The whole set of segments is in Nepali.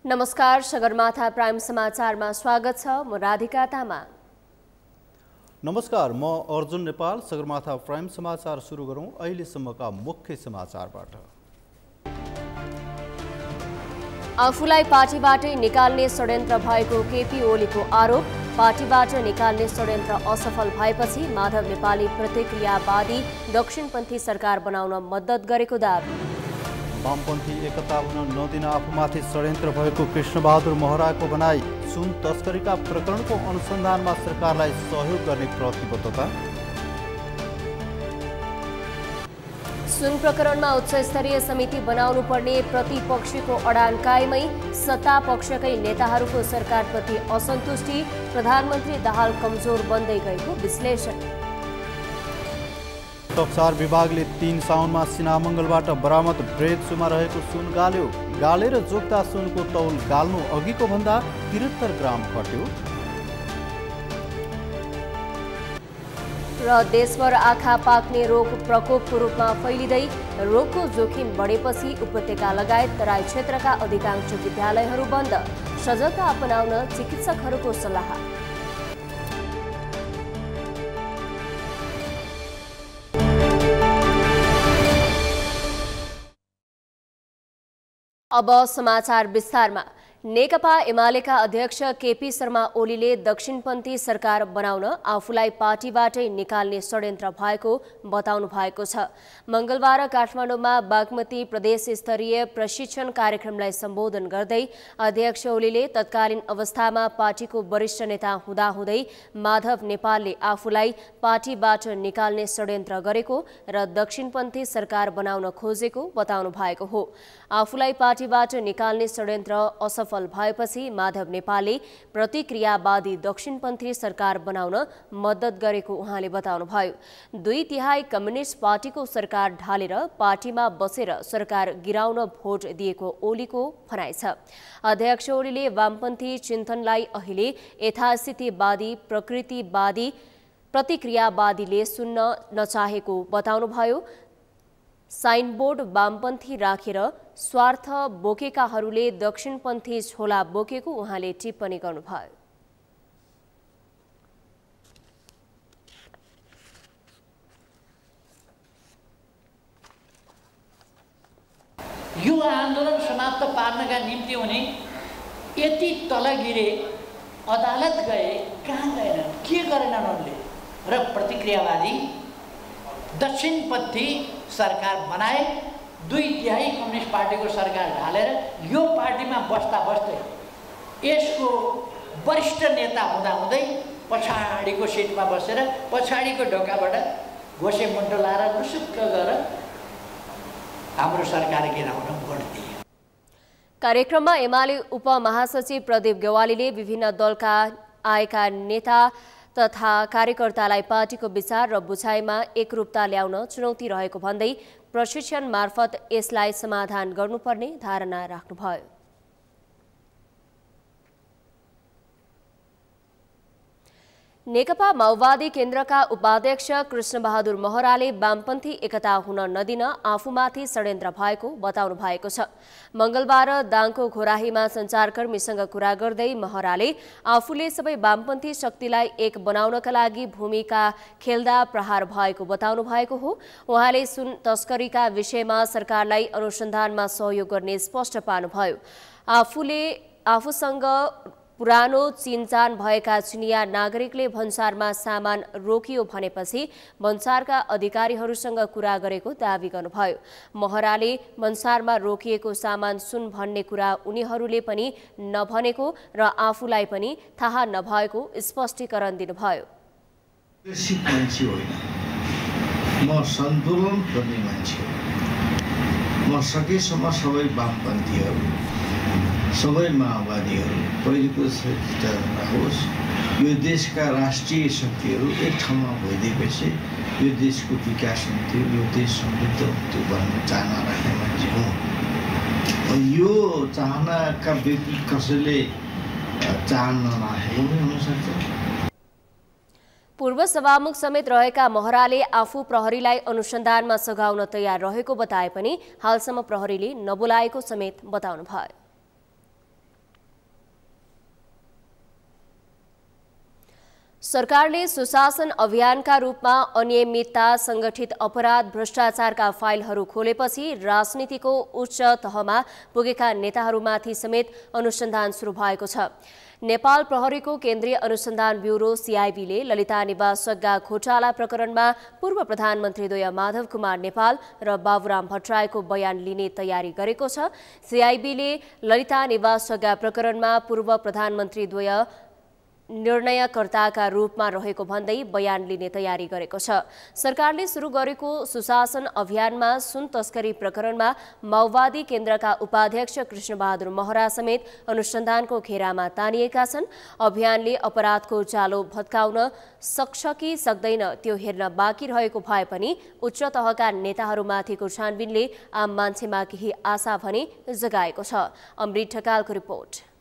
नमस्कार, सगरमाथा प्राइम समाचारमा स्वागत छ। म राधिका तामा। नमस्कार, म अर्जुन नेपाल। सगरमाथा प्राइम समाचार सुरु गरौं अहिलेसम्मका मुख्य समाचारबाट। आफूलाई पार्टीबाटै निकाल्ने षड्यन्त्र भएको केपी ओलीको आरोप। पार्टीबाट निकाल्ने षड्यन्त्र असफल भएपछि माधव नेपालले प्रतिक्रियावादी दक्षिणपन्थी सरकार बनाउन मद्दत गरेको दावी। वामपन्थी एकता हुन नदिन आफूमाथि षड्यन्त्र भएको कृष्णबहादुर महराको भनाई। सुन तस्करीका प्रकरणको अनुसन्धानमा सरकारलाई सहयोग गर्ने प्रतिबद्धता। सुन प्रकरणमा उच्चस्तरीय समिति बनाउनु पर्ने प्रतिपक्षको अडान कायमै। सत्ता पक्षकै नेताहरूको सरकारप्रति असन्तुष्टि। प्रधानमन्त्री दाहाल कमजोर बन्दै गएको विश्लेषण। टक्सार विभागले 3 साउनमा सिनामङ्गलबाट बरामद ब्रेक सुमा रहेको सुन गाल्यो। गालेर जोग्दा सुनको तौल गाल्नु अघिको भन्दा 73 ग्राम घट्यो। र देशभर आँखा पाक्ने रोग प्रकोपको रूपमा फैलिँदै रोगको जोखिम बढेपछि उपत्यका लगायत तराई क्षेत्रका अधिकांश विद्यालयहरू बन्द। सजगता अपनाउन चिकित्सकहरूको सल्लाह। अब समाचार विस्तारमा। नेकपा एमालेका अध्यक्ष केपी शर्मा ओलीले दक्षिणपन्थी सरकार बनाउन आफूलाई पार्टीबाटै निकाल्ने षड्यन्त्र भएको बताउनु भएको छ। मंगलबार काठमाडौँमा बागमती प्रदेश स्तरीय प्रशिक्षण कार्यक्रमलाई सम्बोधन गर्दै अध्यक्ष ओलीले तत्कालीन अवस्थामा पार्टीको वरिष्ठ नेता हुँदाहुँदै माधव नेपालले आफूलाई पार्टीबाट निकाल्ने षड्यन्त्र गरेको र दक्षिणपन्थी सरकार बनाउन खोजेको बताउनु भएको हो। आफूलाई पार्टीबाट निकाल्ने षड्यन्त्र असफल भएपछि माधव नेपालले प्रतिक्रियावादी दक्षिणपन्थी सरकार बनाउन मद्दत गरेको उहाँले बताउनुभयो। 2/3 कम्युनिस्ट पार्टीको सरकार ढालेर पार्टीमा बसेर सरकार गिराउन भोट दिएको ओलीको भनाइ छ। अध्यक्ष ओलीले वामपन्थी चिन्तनलाई अहिले यथास्थितिवादी प्रकृतिवादी प्रतिक्रियावादीले सुन्न नचाहेको बताउनुभयो। साइनबोर्ड वामपन्थी राखेर स्वार्थ बोकेकाहरूले दक्षिणपन्थी झोला बोकेको उहाँले टिप्पणी गर्नुभयो। यो आन्दोलन समाप्त पार्नका निम्ति उनी यति तल गिरे, अदालत गए, कहाँ गएनन्, के गरेनन् उनले, र प्रतिक्रियावादी दक्षिणपन्थी सरकार बनाए। 2/3 कम्युनिस्ट पार्टीको सरकार ढालेर यो पार्टीमा बस्दा बस्दै यसको वरिष्ठ नेता हुँदाहुँदै पछाडिको सिटमा बसेर पछाडिको ढोकाबाट घोसे मुन्टो लाएर रुसुक्क गरेर हाम्रो सरकार गिराउन भोट दिए। कार्यक्रममा एमाले उपमहासचिव प्रदीप गेवालीले विभिन्न दलका आएका नेता तथा कार्यकर्तालाई पार्टीको विचार र बुझाइमा एकरूपता ल्याउन चुनौती रहेको भन्दै प्रशिक्षण मार्फत यसलाई समाधान गर्नुपर्ने धारणा राख्नुभयो। नेकपा माओवादी केन्द्रका उपाध्यक्ष कृष्णबहादुर महराले वामपन्थी एकता हुन नदिन आफूमाथि षड्यन्त्र भएको बताउनु भएको छ। मंगलबार दाङको घोराहीमा सञ्चारकर्मीसँग कुरा गर्दै महराले आफूले सबै वामपन्थी शक्तिलाई एक बनाउनका लागि भूमिका खेल्दा प्रहार भएको बताउनु भएको हो। उहाँले सुन तस्करीका विषयमा सरकारलाई अनुसन्धानमा सहयोग गर्ने स्पष्ट पार्नुभयो। आफूसँग पुरानो चिनचान भएका चिनिया नागरिकले भन्सारमा सामान रोकियो भनेपछि भन्सारका अधिकारीहरूसँग कुरा गरेको दावी गर्नुभयो। महराले भन्सारमा रोकिएको सामान सुन भन्ने कुरा उनीहरूले पनि नभनेको र आफूलाई पनि थाहा नभएको स्पष्टीकरण दिनुभयो। म सन्तुलन गर्ने मान्छे हो। म सकेसम्म सबै वामपन्थीहरू, सबै माओवादीहरू पहिलेको होस्, यो देशका राष्ट्रिय शक्तिहरू एक ठाउँमा भइदिएपछि यो देशको विकास हुन्थ्यो, यो देश समृद्ध हुन्थ्यो भन्ने चाहना राख्ने मान्छे हो। यो चाहनाका व्यक्ति कसैले चाहना नराखेको पनि हुनसक्छ। पूर्व सभामुख समेत रहेका महराले आफू प्रहरीलाई अनुसन्धानमा सघाउन तयार रहेको बताए पनि हालसम्म प्रहरीले नबोलाएको समेत बताउनुभयो। सरकारले सुशासन अभियानका रूपमा अनियमितता, संगठित अपराध, भ्रष्टाचारका फाइलहरू खोलेपछि राजनीतिको उच्च तहमा पुगेका नेताहरूमाथि समेत अनुसन्धान सुरु भएको छ। नेपाल प्रहरीको केन्द्रीय अनुसन्धान ब्युरो सीआईबीले ललिता निवास जग्गा घोटाला प्रकरणमा पूर्व प्रधानमन्त्रीद्वय माधव कुमार नेपाल र बाबुराम भट्टराईको बयान लिने तयारी गरेको छ। सीआईबीले ललिता निवास जग्गा प्रकरणमा पूर्व प्रधानमन्त्रीद्वय निर्णयकर्ताका रूपमा रहेको भन्दै बयान लिने तयारी गरेको छ। सरकारले सुरु गरेको सुशासन अभियानमा सुन तस्करी प्रकरणमा माओवादी केन्द्रका उपाध्यक्ष कृष्णबहादुर महरा समेत अनुसन्धानको घेरामा तानिएका छन्। अभियानले अपराधको जालो भत्काउन सक्छ कि सक्दैन त्यो हेर्न बाँकी रहेको भए पनि उच्च तहका नेताहरूमाथिको छानबिनले आम मान्छेमा केही आशा भने जगाएको छ। अमृत ढकालको रिपोर्ट।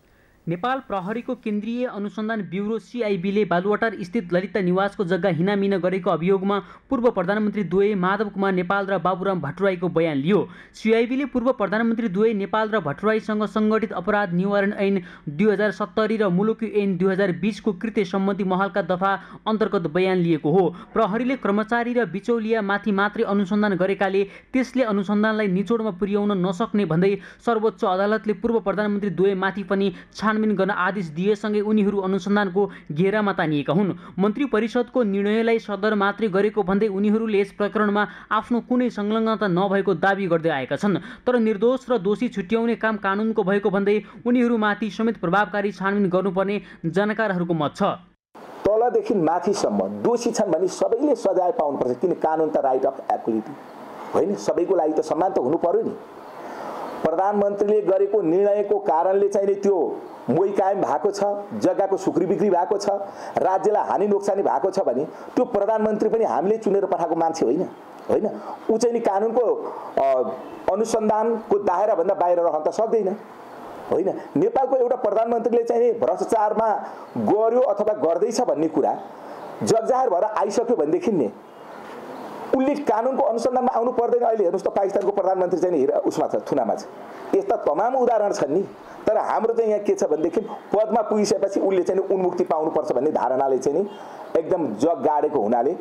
नेपाल प्रहरीको केन्द्रीय अनुसन्धान ब्युरो सीआईबीले बालुवाटार स्थित ललिता निवासको जग्गा हिनामिना गरेको अभियोगमा पूर्व प्रधानमन्त्री द्वय माधव कुमार नेपाल र बाबुराम भट्टराईको बयान लियो। सीआईबीले पूर्व प्रधानमन्त्री द्वय नेपाल र भट्टराईसँग संगठित अपराध निवारण ऐन 2070 र मुलुकी ऐन 2020 को कृत्य सम्बन्धी महलका दफा अन्तर्गत बयान लिएको हो। प्रहरीले कर्मचारी र बिचौलियामाथि मात्रै अनुसन्धान गरेकाले त्यसले अनुसन्धानलाई निचोडमा पुर्याउन नसक्ने भन्दै सर्वोच्च अदालतले पूर्व प्रधानमन्त्री द्वयमाथि पनि छानबिन गर्न आदेश दिएसँगै उनीहरू अनुसन्धानको घेरामा तानिएका हुन्। मन्त्री परिषदको निर्णयलाई सदर मात्रै गरेको भन्दै उनीहरूले यस प्रकरणमा आफ्नो कुनै संलग्नता नभएको दाबी गर्दै आएका छन्। तर निर्दोष र दोषी छुट्याउने काम कानुनको भएको भन्दै उनीहरूमाथि समेत प्रभावकारी छानबिन गर्नुपर्ने जानकारहरूको मत छ। तलदेखि माथिसम्म दोषी छन् भने सबैले सजाय पाउनुपर्छ, किन कानुन त राइट अफ इक्वालिटी होइन, सबैको लागि त सम्मान त हुनु पर्यो नि। प्रधानमन्त्रीले गरेको निर्णयको कारणले चाहिँ नि त्यो मोही कायम भएको छ, जग्गाको सुक्री बिक्री भएको छ, राज्यलाई हानि नोक्सानी भएको छ भने त्यो प्रधानमन्त्री पनि हामीले चुनेर पठाएको मान्छे होइन होइन ऊ चाहिँ नि कानुनको अनुसन्धानको दायराभन्दा बाहिर रहन त सक्दैन होइन। नेपालको एउटा प्रधानमन्त्रीले चाहिँ नि भ्रष्टाचारमा गर्यो अथवा गर्दैछ भन्ने कुरा जगजाहेर भएर आइसक्यो भनेदेखि नि उनले कानुनको अनुसन्धानमा आउनु पर्दैन। अहिले हेर्नुहोस् त पाकिस्तानको प्रधानमन्त्री चाहिँ उसमा छ, थुनामा छ। यस्ता तमाम उदाहरण छन् नि। तर हाम्रो चाहिँ यहाँ के छ भनेदेखि पदमा पुगिसकेपछि उसले चाहिँ उन्मुक्ति पाउनुपर्छ भन्ने धारणाले चाहिँ नि एकदम जग गाडेको हुनाले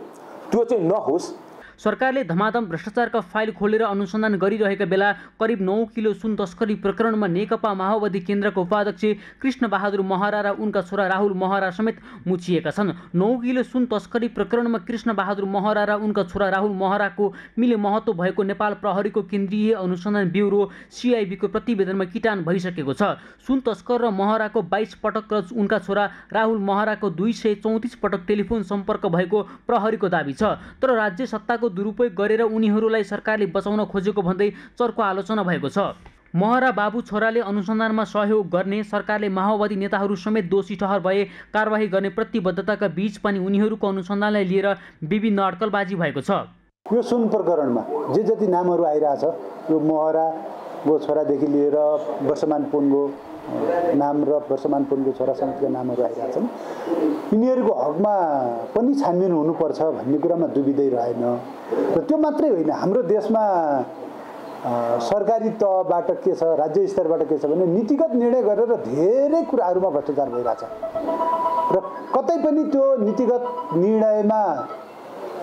त्यो चाहिँ नहोस्। सरकारले धमाधम भ्रष्टाचारका फाइल खोलेर अनुसन्धान गरिरहेका बेला करिब 9 किलो सुन तस्करी प्रकरणमा नेकपा माओवादी केन्द्रको उपाध्यक्ष कृष्णबहादुर महरा र उनका छोरा राहुल महरा समेत मुछिएका छन्। 9 किलो सुन तस्करी प्रकरणमा कृष्णबहादुर महरा र उनका छोरा राहुल महराको मिले महत्व भएको नेपाल प्रहरीको केन्द्रीय अनुसन्धान ब्युरो सीआईबीको प्रतिवेदनमा किटान भइसकेको छ। सुन तस्कर र महराको 22 पटक र उनका छोरा राहुल महराको 234 पटक टेलिफोन सम्पर्क भएको प्रहरीको दाबी छ। तर राज्य सत्ताको दुरुपयोग गरेर उनीहरूलाई सरकारले बचाउन खोजेको भन्दै चर्को आलोचना भएको छ। महरा बाबु छोराले अनुसन्धानमा सहयोग गर्ने सरकारले माओवादी नेताहरू समेत दोषी ठहर भए कारबाही गर्ने प्रतिबद्धताका बीच पनि उनीहरूको अनुसन्धानलाई लिएर विभिन्न अड्कलबाजी भएको छ। यो सुन प्रकरणमा जे जति नामहरू आइरहेछ यो महराको छोरादेखि लिएर वर्षमान पुनको नाम र वर्षमान पुनको छोरा समेतका नामहरू आइरहेछन्। यिनीहरूको हकमा पनि छानबिन हुनुपर्छ भन्ने कुरामा दुविधै रहेन। र त्यो मात्रै होइन, हाम्रो देशमा सरकारी तहबाट के छ, राज्य स्तरबाट के छ भने नीतिगत निर्णय गरेर धेरै कुराहरूमा भ्रष्टाचार भइरहेछ र कतै पनि त्यो नीतिगत निर्णयमा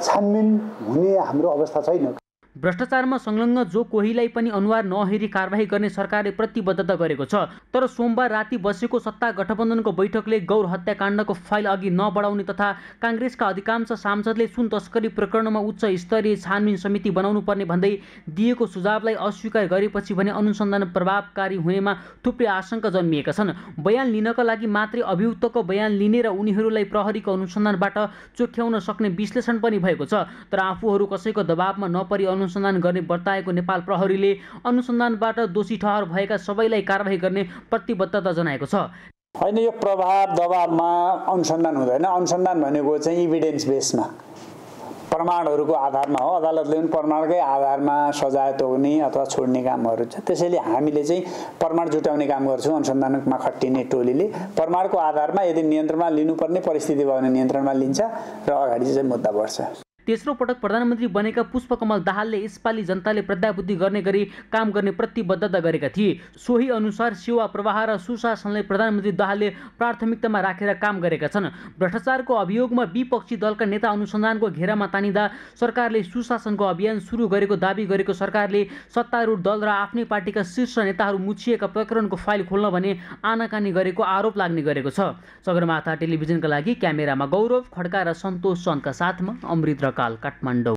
छानबिन हुने हाम्रो अवस्था छैन। भ्रष्टाचारमा संलग्न जो कोहीलाई पनि अनुहार नहेरी कारबाही गर्ने सरकारले प्रतिबद्धता गरेको छ। तर सोमबार राति बसेको सत्ता गठबन्धनको बैठकले गौर हत्याकाण्डको फाइल अघि नबढाउने तथा काङ्ग्रेसका अधिकांश सांसदले सुन तस्करी प्रकरणमा उच्च स्तरीय छानबिन समिति बनाउनु पर्ने भन्दै दिएको सुझावलाई अस्वीकार गरेपछि भने अनुसन्धान प्रभावकारी हुनेमा थुप्रै आशंका जन्मिएका छन्। बयान लिनका लागि मात्रै अभियुक्तको बयान लिने र उनीहरूलाई प्रहरीको अनुसन्धानबाट चोख्याउन सक्ने विश्लेषण पनि भएको छ। तर आफूहरू कसैको दबावमा नपरी अनुसन्धान गर्ने बताएको नेपाल प्रहरीले अनुसन्धानबाट दोषी ठहर भएका सबैलाई कारबाही गर्ने प्रतिबद्धता जनाएको छ। होइन, यो प्रभाव दबावमा अनुसन्धान हुँदैन। अनुसन्धान भनेको चाहिँ इभिडेन्स बेसमा प्रमाणहरूको आधारमा हो। अदालतले पनि प्रमाणकै आधारमा सजाय तोक्ने अथवा छोड्ने कामहरू छ। त्यसैले हामीले चाहिँ प्रमाण जुटाउने काम गर्छौँ। अनुसन्धानमा खटिने टोलीले प्रमाणको आधारमा यदि नियन्त्रणमा लिनुपर्ने परिस्थिति भयो भने नियन्त्रणमा लिन्छ र अगाडि चाहिँ मुद्दा बढ्छ। तेस्रो पटक प्रधानमन्त्री बनेका पुष्पकमल दाहालले यसपालि जनताले प्रत्याभूति गर्ने गरी काम गर्ने प्रतिबद्धता गरेका थिए। सोही अनुसार सेवा प्रवाह र सुशासनलाई प्रधानमन्त्री दाहालले प्राथमिकतामा राखेर काम गरेका छन्। भ्रष्टाचारको अभियोगमा विपक्षी दलका नेता अनुसन्धानको घेरामा तानिँदा सरकारले सुशासनको अभियान सुरु गरेको दाबी गरेको सरकारले सत्तारूढ दल र आफ्नै पार्टीका शीर्ष नेताहरू मुछिएका प्रकरणको फाइल खोल्न भने आनाकानी गरेको आरोप लाग्ने गरेको छ। सगरमाथा टेलिभिजनका लागि क्यामेरामा गौरव खड्का र सन्तोष चन्दका साथमा अमृत रकाल, काठमाडौँ।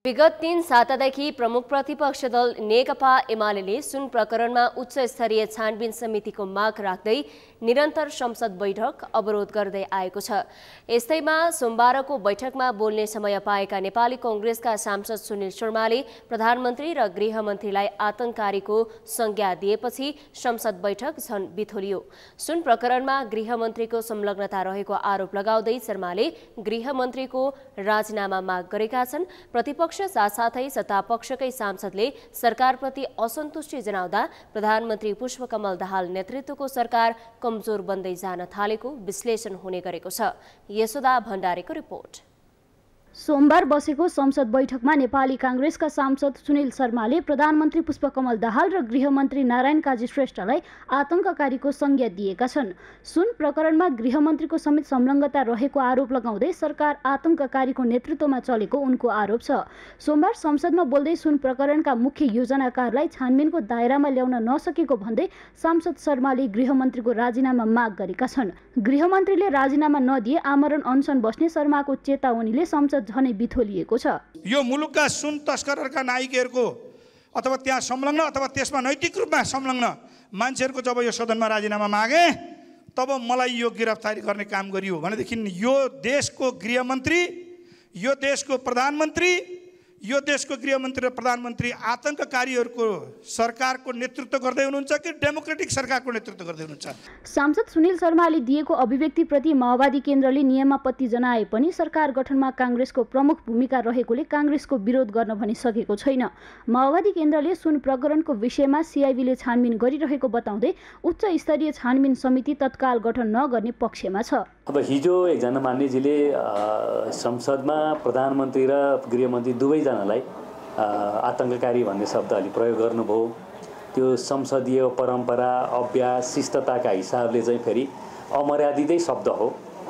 विगत 3 सातादेखि प्रमुख प्रतिपक्ष दल नेकपा एमाले सुन प्रकरणमा उच्च स्तरीय छानबिन समितिको माग राख्दै निरन्तर संसद बैठक अवरोध गर्दै आएको छ। यस्तैमा सोमबारको बैठकमा बोल्ने समय पाएका नेपाली कांग्रेसका सांसद सुनिल शर्माले प्रधानमन्त्री र गृहमन्त्रीलाई आतंककारीको संज्ञा दिएपछि संसद बैठक झन बिथोलियो। सुन प्रकरणमा गृहमन्त्रीको संलग्नता रहेको आरोप लगाउँदै शर्माले गृहमन्त्रीको राजीनामा माग गरेका छन्। प्रतिपक्ष साथसाथै सत्तापक्षकै सांसदले सरकारप्रति असन्तुष्टि जनाउँदा प्रधानमन्त्री पुष्पकमल दाहाल नेतृत्वको सरकार कमजोर बन्दै जान थालेको विश्लेषण हुने गरेको छ। यशोदा भण्डारीको रिपोर्ट। सोमबार बसेको संसद बैठकमा नेपाली कांग्रेसका सांसद सुनिल शर्माले प्रधानमन्त्री पुष्पकमल दाहाल र गृहमन्त्री नारायण काजी श्रेष्ठलाई आतंककारीको संज्ञा दिएका छन्। सुन प्रकरणमा गृहमन्त्रीको समेत संलग्नता रहेको आरोप लगाउँदै सरकार आतंककारीको नेतृत्वमा चलेको उनको आरोप छ। सोमबार संसदमा बोल्दै सुन प्रकरणका मुख्य योजनाकारलाई छानबिनको दायरामा ल्याउन नसकेको भन्दै सांसद शर्माले गृहमन्त्रीको राजीनामा माग गरेका छन्। गृहमन्त्रीले राजीनामा नदिए आमरण अनसन बस्ने शर्माको चेतावनीले संसद झनै बिथोलिएको छ। यो मुलुकका सुन तस्करहरूका नायकहरूको अथवा त्यहाँ संलग्न अथवा त्यसमा नैतिक रूपमा संलग्न मान्छेहरूको जब यो सदनमा राजीनामा मागे तब मलाई यो गिरफ्तारी गर्ने काम गरियो भनेदेखि यो देशको गृहमन्त्री, यो देशको प्रधानमन्त्री, यो देशको गृहमन्त्री र प्रधानमन्त्री आतंककारीहरूको सरकारको नेतृत्व गर्दै हुनुहुन्छ कि डेमोक्रेटिक सरकारको नेतृत्व गर्दै हुनुहुन्छ? सांसद सुनिल शर्माले दिएको अभिव्यक्तिप्रति माओवादी केन्द्रले नियमापत्ति जनाए पनि सरकार गठनमा कांग्रेसको प्रमुख भूमिका रहेकोले कांग्रेसको विरोध गर्न भनिसकेको छैन। माओवादी केन्द्रले सुन प्रकरणको विषयमा सिआइबीले छानबिन गरिरहेको बताउँदै उच्च स्तरीय छानबिन समिति तत्काल गठन नगर्ने पक्षमा छ। अब हिजो एकजना मान्यजीले संसदमा प्रधानमन्त्री र गृहमन्त्री दुवैजनालाई आतंककारी भन्ने शब्द अलि प्रयोग गर्नुभयो। त्यो संसदीय परम्परा, अभ्यास, शिष्टताका हिसाबले चाहिँ फेरि अमर्यादितै शब्द हो।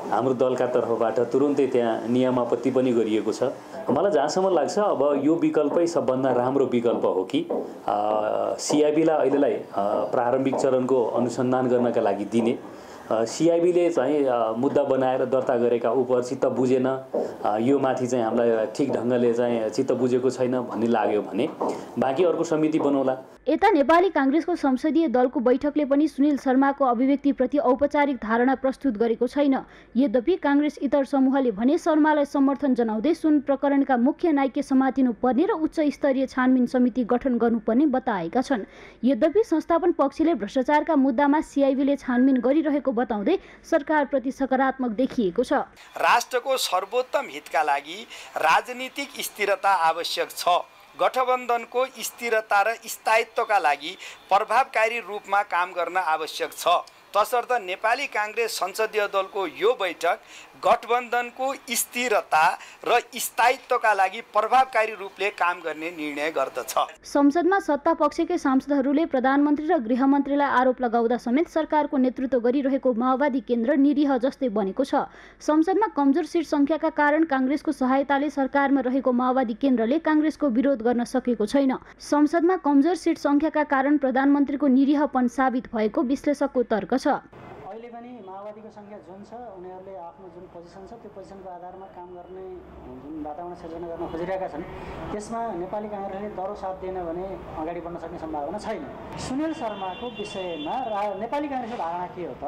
हाम्रो दलका तर्फबाट तुरुन्तै त्यहाँ नियमापत्ति पनि गरिएको छ। मलाई जहाँसम्म लाग्छ अब यो विकल्पै सबभन्दा राम्रो विकल्प हो कि सिआइबीलाई अहिलेलाई प्रारम्भिक चरणको अनुसन्धान गर्नका लागि दिने। सिआइबीले चाहिँ मुद्दा बनाएर दर्ता गरेका उप चित्त बुझेन, यो माथि चाहिँ हामीलाई ठिक ढङ्गले चाहिँ चित्त बुझेको छैन भन्ने लाग्यो भने बाँकी अर्को समिति बनाउला। यता नेपाली कांग्रेसको संसदीय दलको बैठकले पनि सुनिल शर्माको अभिव्यक्तिप्रति औपचारिक धारणा प्रस्तुत गरेको छैन। यद्यपि कांग्रेस इतर समूहले भने शर्मालाई समर्थन जनाउँदै सुन प्रकरणका मुख्य नायक समातिनुपर्ने र उच्च स्तरीय छानबिन समिति गठन गर्नुपर्ने बताएका छन्। यद्यपि संस्थापन पक्षले भ्रष्टाचारका मुद्दामा सिआइबीले छानबिन गरिरहेको बताउँदै सरकारप्रति सकारात्मक देखिएको छ। राष्ट्रको सर्वोत्तम हितका लागि राजनीतिक स्थिरता आवश्यक छ। गठबन्धनको स्थिरता र स्थायित्वका लागि प्रभावकारी रूपमा काम गर्न आवश्यक छ। तसर्थ नेपाली कांग्रेस संसदीय दलको यो बैठक गठबन्धनको स्थिरता र स्थायित्वका लागि प्रभावकारी रूपले काम गर्ने निर्णय गर्दछ। संसदमा सत्ता पक्षकै सांसदहरूले प्रधानमन्त्री र गृहमन्त्रीलाई आरोप लगाउँदा समेत सरकारको नेतृत्व गरिरहेको माओवादी केन्द्र निरीह जस्तै बनेको छ। संसदमा कमजोर सिट संख्याका कारण कांग्रेसको सहायताले सरकारमा रहेको माओवादी केन्द्रले कांग्रेसको विरोध गर्न सकेको छैन। संसदमा कमजोर सिट संख्याका कारण प्रधानमन्त्रीको निरीहपन साबित भएको विश्लेषकको तर्क छ। अहिले पनि माओवादीको संख्या जुन छ उनीहरूले आफ्नो जुन पोजिसन छ त्यो पोजिसनको आधारमा काम गर्ने जुन वातावरण सिर्जना गर्न खोजिरहेका छन् त्यसमा नेपाली कांग्रेसले दह्रो साथ दिएन भने अगाडि बढ्न सक्ने सम्भावना छैन। सुनिल शर्माको विषयमा नेपाली कांग्रेसको धारणा के हो त?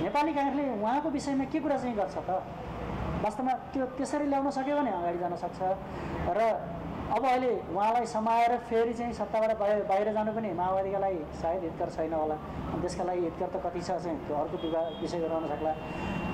नेपाली कांग्रेसले उहाँको विषयमा के कुरा चाहिँ गर्छ त? वास्तवमा त्यो त्यसरी ल्याउन सक्यो भने अगाडि जान सक्छ र अब अहिले उहाँलाई समाएर फेरि चाहिँ सत्ताबाट बाहिर जानु पनि माओवादीका लागि सायद हितकर छैन होला। त्यसका लागि हितकर त कति छ चाहिँ त्यो अर्को विषय गराउन सक्ला।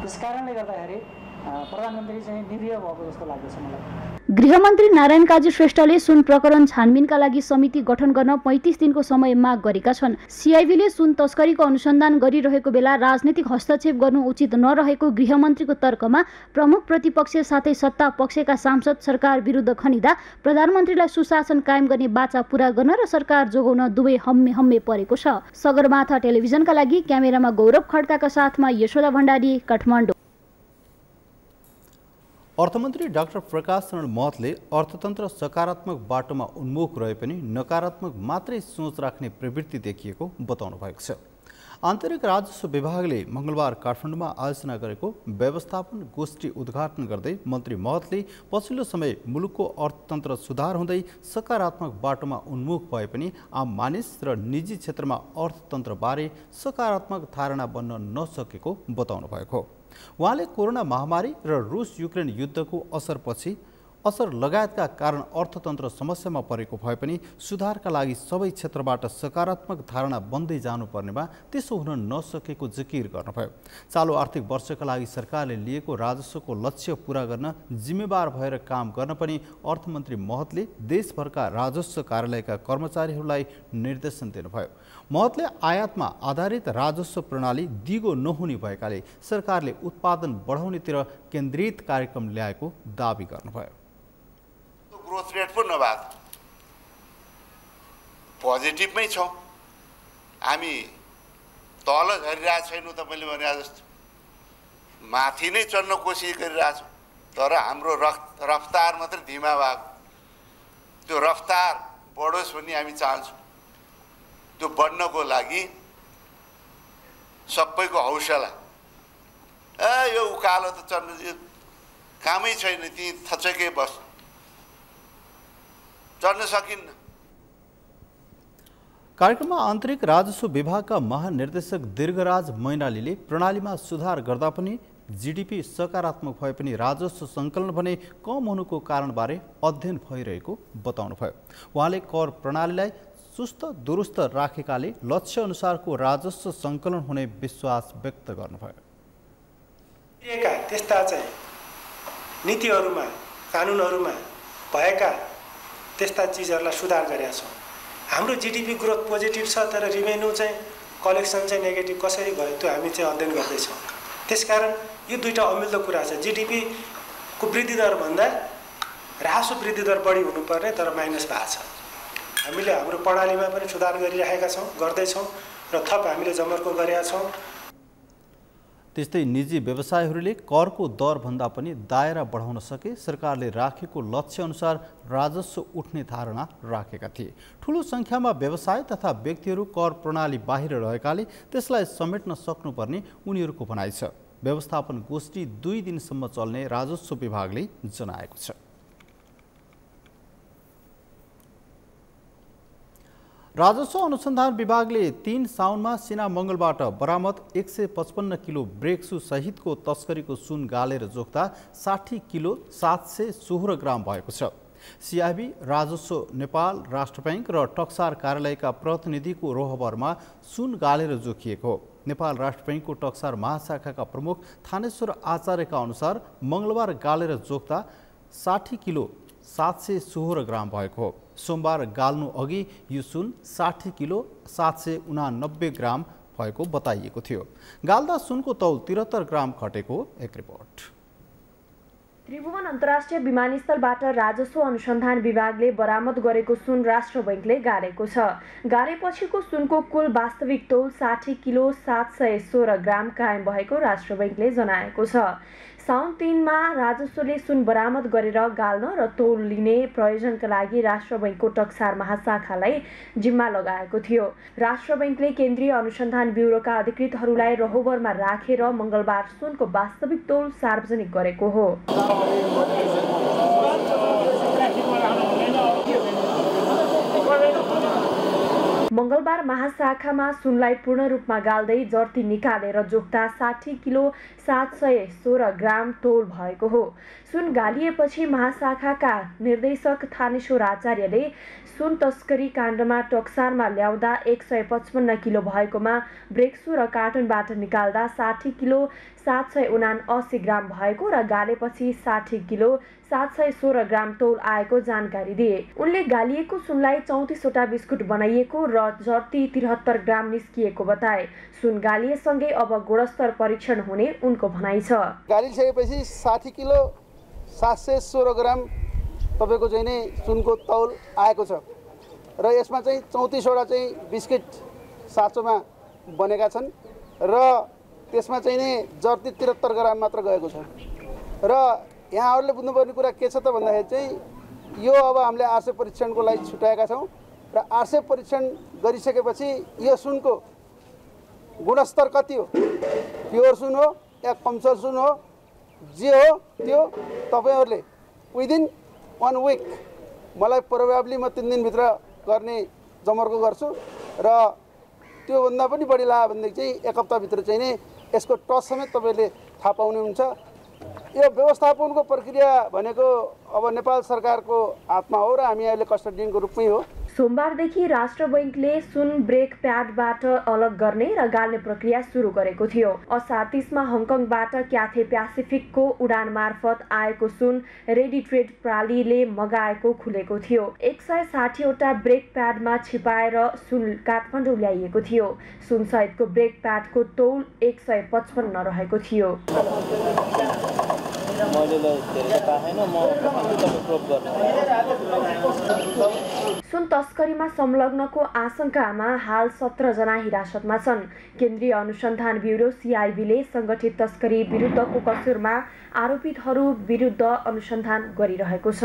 त्यस कारणले गर्दाखेरि प्रधानमन्त्री चाहिँ निरीह भएको जस्तो लाग्दछ मलाई। गृहमन्त्री नारायण काजी श्रेष्ठले सुन प्रकरण छानबिनका लागि समिति गठन गर्न 35 दिनको समय माग गरेका छन्। सिआइबीले सुन तस्करीको अनुसन्धान गरिरहेको बेला राजनीतिक हस्तक्षेप गर्नु उचित नरहेको गृहमन्त्रीको तर्कमा प्रमुख प्रतिपक्ष साथै सत्ता पक्षका सांसद सरकार विरुद्ध खनिँदा प्रधानमन्त्रीलाई सुशासन कायम गर्ने बाचा पूरा गर्न र सरकार जोगाउन दुवै हम्मे परेको छ। सगरमाथा टेलिभिजनका लागि क्यामेरामा गौरव खड्काका साथमा यशोदा भण्डारी, काठमाडौँ। अर्थमन्त्री डाक्टर प्रकाश शरण महतले अर्थतन्त्र सकारात्मक बाटोमा उन्मुख रहे पनि नकारात्मक मात्रै सोच राख्ने प्रवृत्ति देखिएको बताउनु भएको छ। आन्तरिक राजस्व विभागले मङ्गलबार काठमाडौँमा आयोजना गरेको व्यवस्थापन गोष्ठी उद्घाटन गर्दै मन्त्री महतले पछिल्लो समय मुलुकको अर्थतन्त्र सुधार हुँदै सकारात्मक बाटोमा उन्मुख भए पनि आम मानिस र निजी क्षेत्रमा अर्थतन्त्रबारे सकारात्मक धारणा बन्न नसकेको बताउनु भएको हो। उहाँले कोरोना महामारी र रुस युक्रेन युद्धको असर लगायतका कारण अर्थतन्त्र समस्यामा परेको भए पनि सुधारका लागि सबै क्षेत्रबाट सकारात्मक धारणा बन्दै जानुपर्नेमा त्यसो हुन नसकेको जिकिर गर्नुभयो। चालु आर्थिक वर्षका लागि सरकारले लिएको राजस्वको लक्ष्य पूरा गर्न जिम्मेवार भएर काम गर्न पनि अर्थमन्त्री महतले देशभरका राजस्व कार्यालयका कर्मचारीहरूलाई निर्देशन दिनुभयो। महतले आयातमा आधारित राजस्व प्रणाली दिगो नहुने भएकाले सरकारले उत्पादन बढाउनेतिर केन्द्रित कार्यक्रम ल्याएको दावी गर्नुभयो। ग्रोथ रेट पो नभएको पोजिटिभमै छौँ, हामी तल झरिरहेको छैनौँ। तपाईँले भने जस्तो माथि नै चढ्न कोसिस गरिरहेछौँ, तर हाम्रो रफ्तार मात्रै धिमा भएको। त्यो रफ्तार बढोस् भन्ने हामी चाहन्छौँ। त्यो बढ्नको लागि सबैको हौसला, यो उकालो त चढ्नु कामै छैन, ती थचकै बस चढ्न सकिन्न। कार्यक्रममा आन्तरिक राजस्व विभागका महानिर्देशक दीर्घराज मैनालीले प्रणालीमा सुधार गर्दा पनि जीडीपी सकारात्मक भए पनि राजस्व सङ्कलन भने कम हुनुको कारणबारे अध्ययन भइरहेको बताउनुभयो। उहाँले कर प्रणालीलाई सुस्त दुरुस्त राखेकाले लक्ष्य अनुसारको राजस्व सङ्कलन हुने विश्वास व्यक्त गर्नुभयो। त्यस्ता चाहिँ नीतिहरूमा कानुनहरूमा भएका त्यस्ता चिजहरूलाई सुधार गरेका छौँ। हाम्रो जीडीपी ग्रोथ पोजिटिभ छ, तर रिभेन्यू चाहिँ कलेक्सन चाहिँ नेगेटिभ कसरी भयो त्यो हामी चाहिँ अध्ययन गर्दैछौँ। त्यसकारण यो दुईवटा अमिल्दो कुरा छ। जीडीपीको वृद्धि दरभन्दा राजस्व वृद्धि दर बढी हुनुपर्ने, तर माइनस भएको छ। हामीले हाम्रो प्रणालीमा पनि सुधार गरिरहेका छौँ, गर्दैछौँ र थप हामीले जमर्को गरेका छौँ। त्यस्तै निजी व्यवसायहरूले करको दरभन्दा पनि दायरा बढाउन सके सरकारले राखेको लक्ष्य अनुसार राजस्व उठ्ने धारणा राखेका थिए। ठूलो सङ्ख्यामा व्यवसाय तथा व्यक्तिहरू कर प्रणाली बाहिर रहेकाले त्यसलाई समेट्न सक्नुपर्ने उनीहरूको भनाइ छ। व्यवस्थापन गोष्ठी 2 दिनसम्म चल्ने राजस्व विभागले जनाएको छ। राजस्व अनुसन्धान विभागले 3 साउनमा सिना मङ्गलबाट बरामद 155 किलो ब्रेक्सु सहितको तस्करीको सुन गालेर जोख्दा 60 किलो 716 ग्राम भएको छ। सिआइबी, राजस्व नेपाल, राष्ट्र बैंक र टक्सार कार्यालयका प्रतिनिधिको रोहबरमा सुन गालेर जोखिएको हो। नेपाल राष्ट्र बैंकको टक्सार महाशाखाका प्रमुख थानेश्वर आचार्यका अनुसार मङ्गलबार गालेर जोख्दा 60 किलो 716 ग्राम भएको हो। सोमबार गाल्नु अघि यो सुन 60 किलो 789 ग्राम भएको बताइएको थियो। गाल्दा सुनको तौल 73 ग्राम घटेको एक रिपोर्ट। त्रिभुवन अन्तर्राष्ट्रिय विमानस्थलबाट राजस्व अनुसन्धान विभागले बरामद गरेको सुन राष्ट्र बैंकले गालेको छ। गालेपछिको सुनको कुल वास्तविक तौल 60 किलो 716 ग्राम कायम भएको राष्ट्र बैंकले जनाएको छ। साउन 3 मा राजस्वले सुन बरामद गरेर गाल्न र तौल लिने प्रयोजनका लागि राष्ट्र बैंकको टक्सार महाशाखालाई जिम्मा लगाएको थियो। राष्ट्र बैंकले केन्द्रीय अनुसन्धान ब्युरोका अधिकृतहरूलाई रहोबरमा राखेर मङ्गलबार सुनको वास्तविक तौल सार्वजनिक गरेको हो। मङ्गलबार महाशाखामा सुनलाई पूर्ण रूपमा गाल्दै जर्ती निकालेर जोख्दा 60 किलो 716 ग्राम तौल भएको हो। सुन गालिएपछि महाशाखाका निर्देशक थानेश्वर आचार्यले सुन तस्करी काण्डमा टक्सारमा ल्याउँदा 155 किलो भएकोमा ब्रेक्सु र कार्टुनबाट निकाल्दा 60 किलो 779 ग्राम भएको र गालेपछि 60 किलो 716 ग्राम तौल आएको जानकारी दिए। उनले गालिएको सुनलाई 34वटा बिस्कुट बनाइएको र जर्ती 73 ग्राम निस्किएको बताए। सुन गालिएसँगै अब गुणस्तर परीक्षण हुने उनको भनाइ छ। गालिसकेपछि 60 किलो 716 ग्राम तपाईको चाहिँ नै सुनको तौल आएको छ र यसमा चाहिँ 34वटा चाहिँ बिस्किट साँचोमा बनेका छन् र त्यसमा चाहिँ नि जर्ती 73 ग्राम मात्र गएको छ। र यहाँहरूले बुझ्नुपर्ने कुरा के छ त भन्दाखेरि चाहिँ यो अब हामीले आरसे परीक्षणको लागि छुट्याएका छौँ र आरसे परीक्षण गरिसकेपछि यो सुनको गुणस्तर कति हो, प्योर सुन हो या कमसल सुन हो, जे हो त्यो तपाईहरूले विदिन 1 विक मलाई प्रोबेबली म 3 दिनभित्र गर्ने जमर्को गर्छु र त्योभन्दा पनि बढी लाग्यो भनेदेखि चाहिँ 1 हप्ताभित्र चाहिँ नै यसको टच समेत तपाईँले थाहा पाउनुहुन्छ। यो व्यवस्थापनको प्रक्रिया भनेको अब नेपाल सरकारको हातमा हो र हामी अहिले कस्टडियनको रूपमै हो। सोमबारदेखि राष्ट्र बैंकले सुन ब्रेक प्याडबाट अलग गर्ने र गाल्ने प्रक्रिया सुरु गरेको थियो। असार 30 मा हङकङबाट क्याथे प्यासिफिकको उडान मार्फत आएको सुन रेडी ट्रेड प्रणालीले मगाएको खुलेको थियो। 160वटा ब्रेक प्याडमा छिपाएर सुन काठमाडौँ ल्याइएको थियो। सुन सहितको ब्रेक प्याडको तौल 155 रहेको थियो। सुन तस्करीमा संलग्नको आशंकामा हाल 17 जना हिरासतमा छन्। केन्द्रीय अनुसन्धान ब्युरो CIB ले संगठित तस्करी विरुद्धको कसुरमा आरोपितहरू विरुद्ध अनुसन्धान गरिरहेको छ।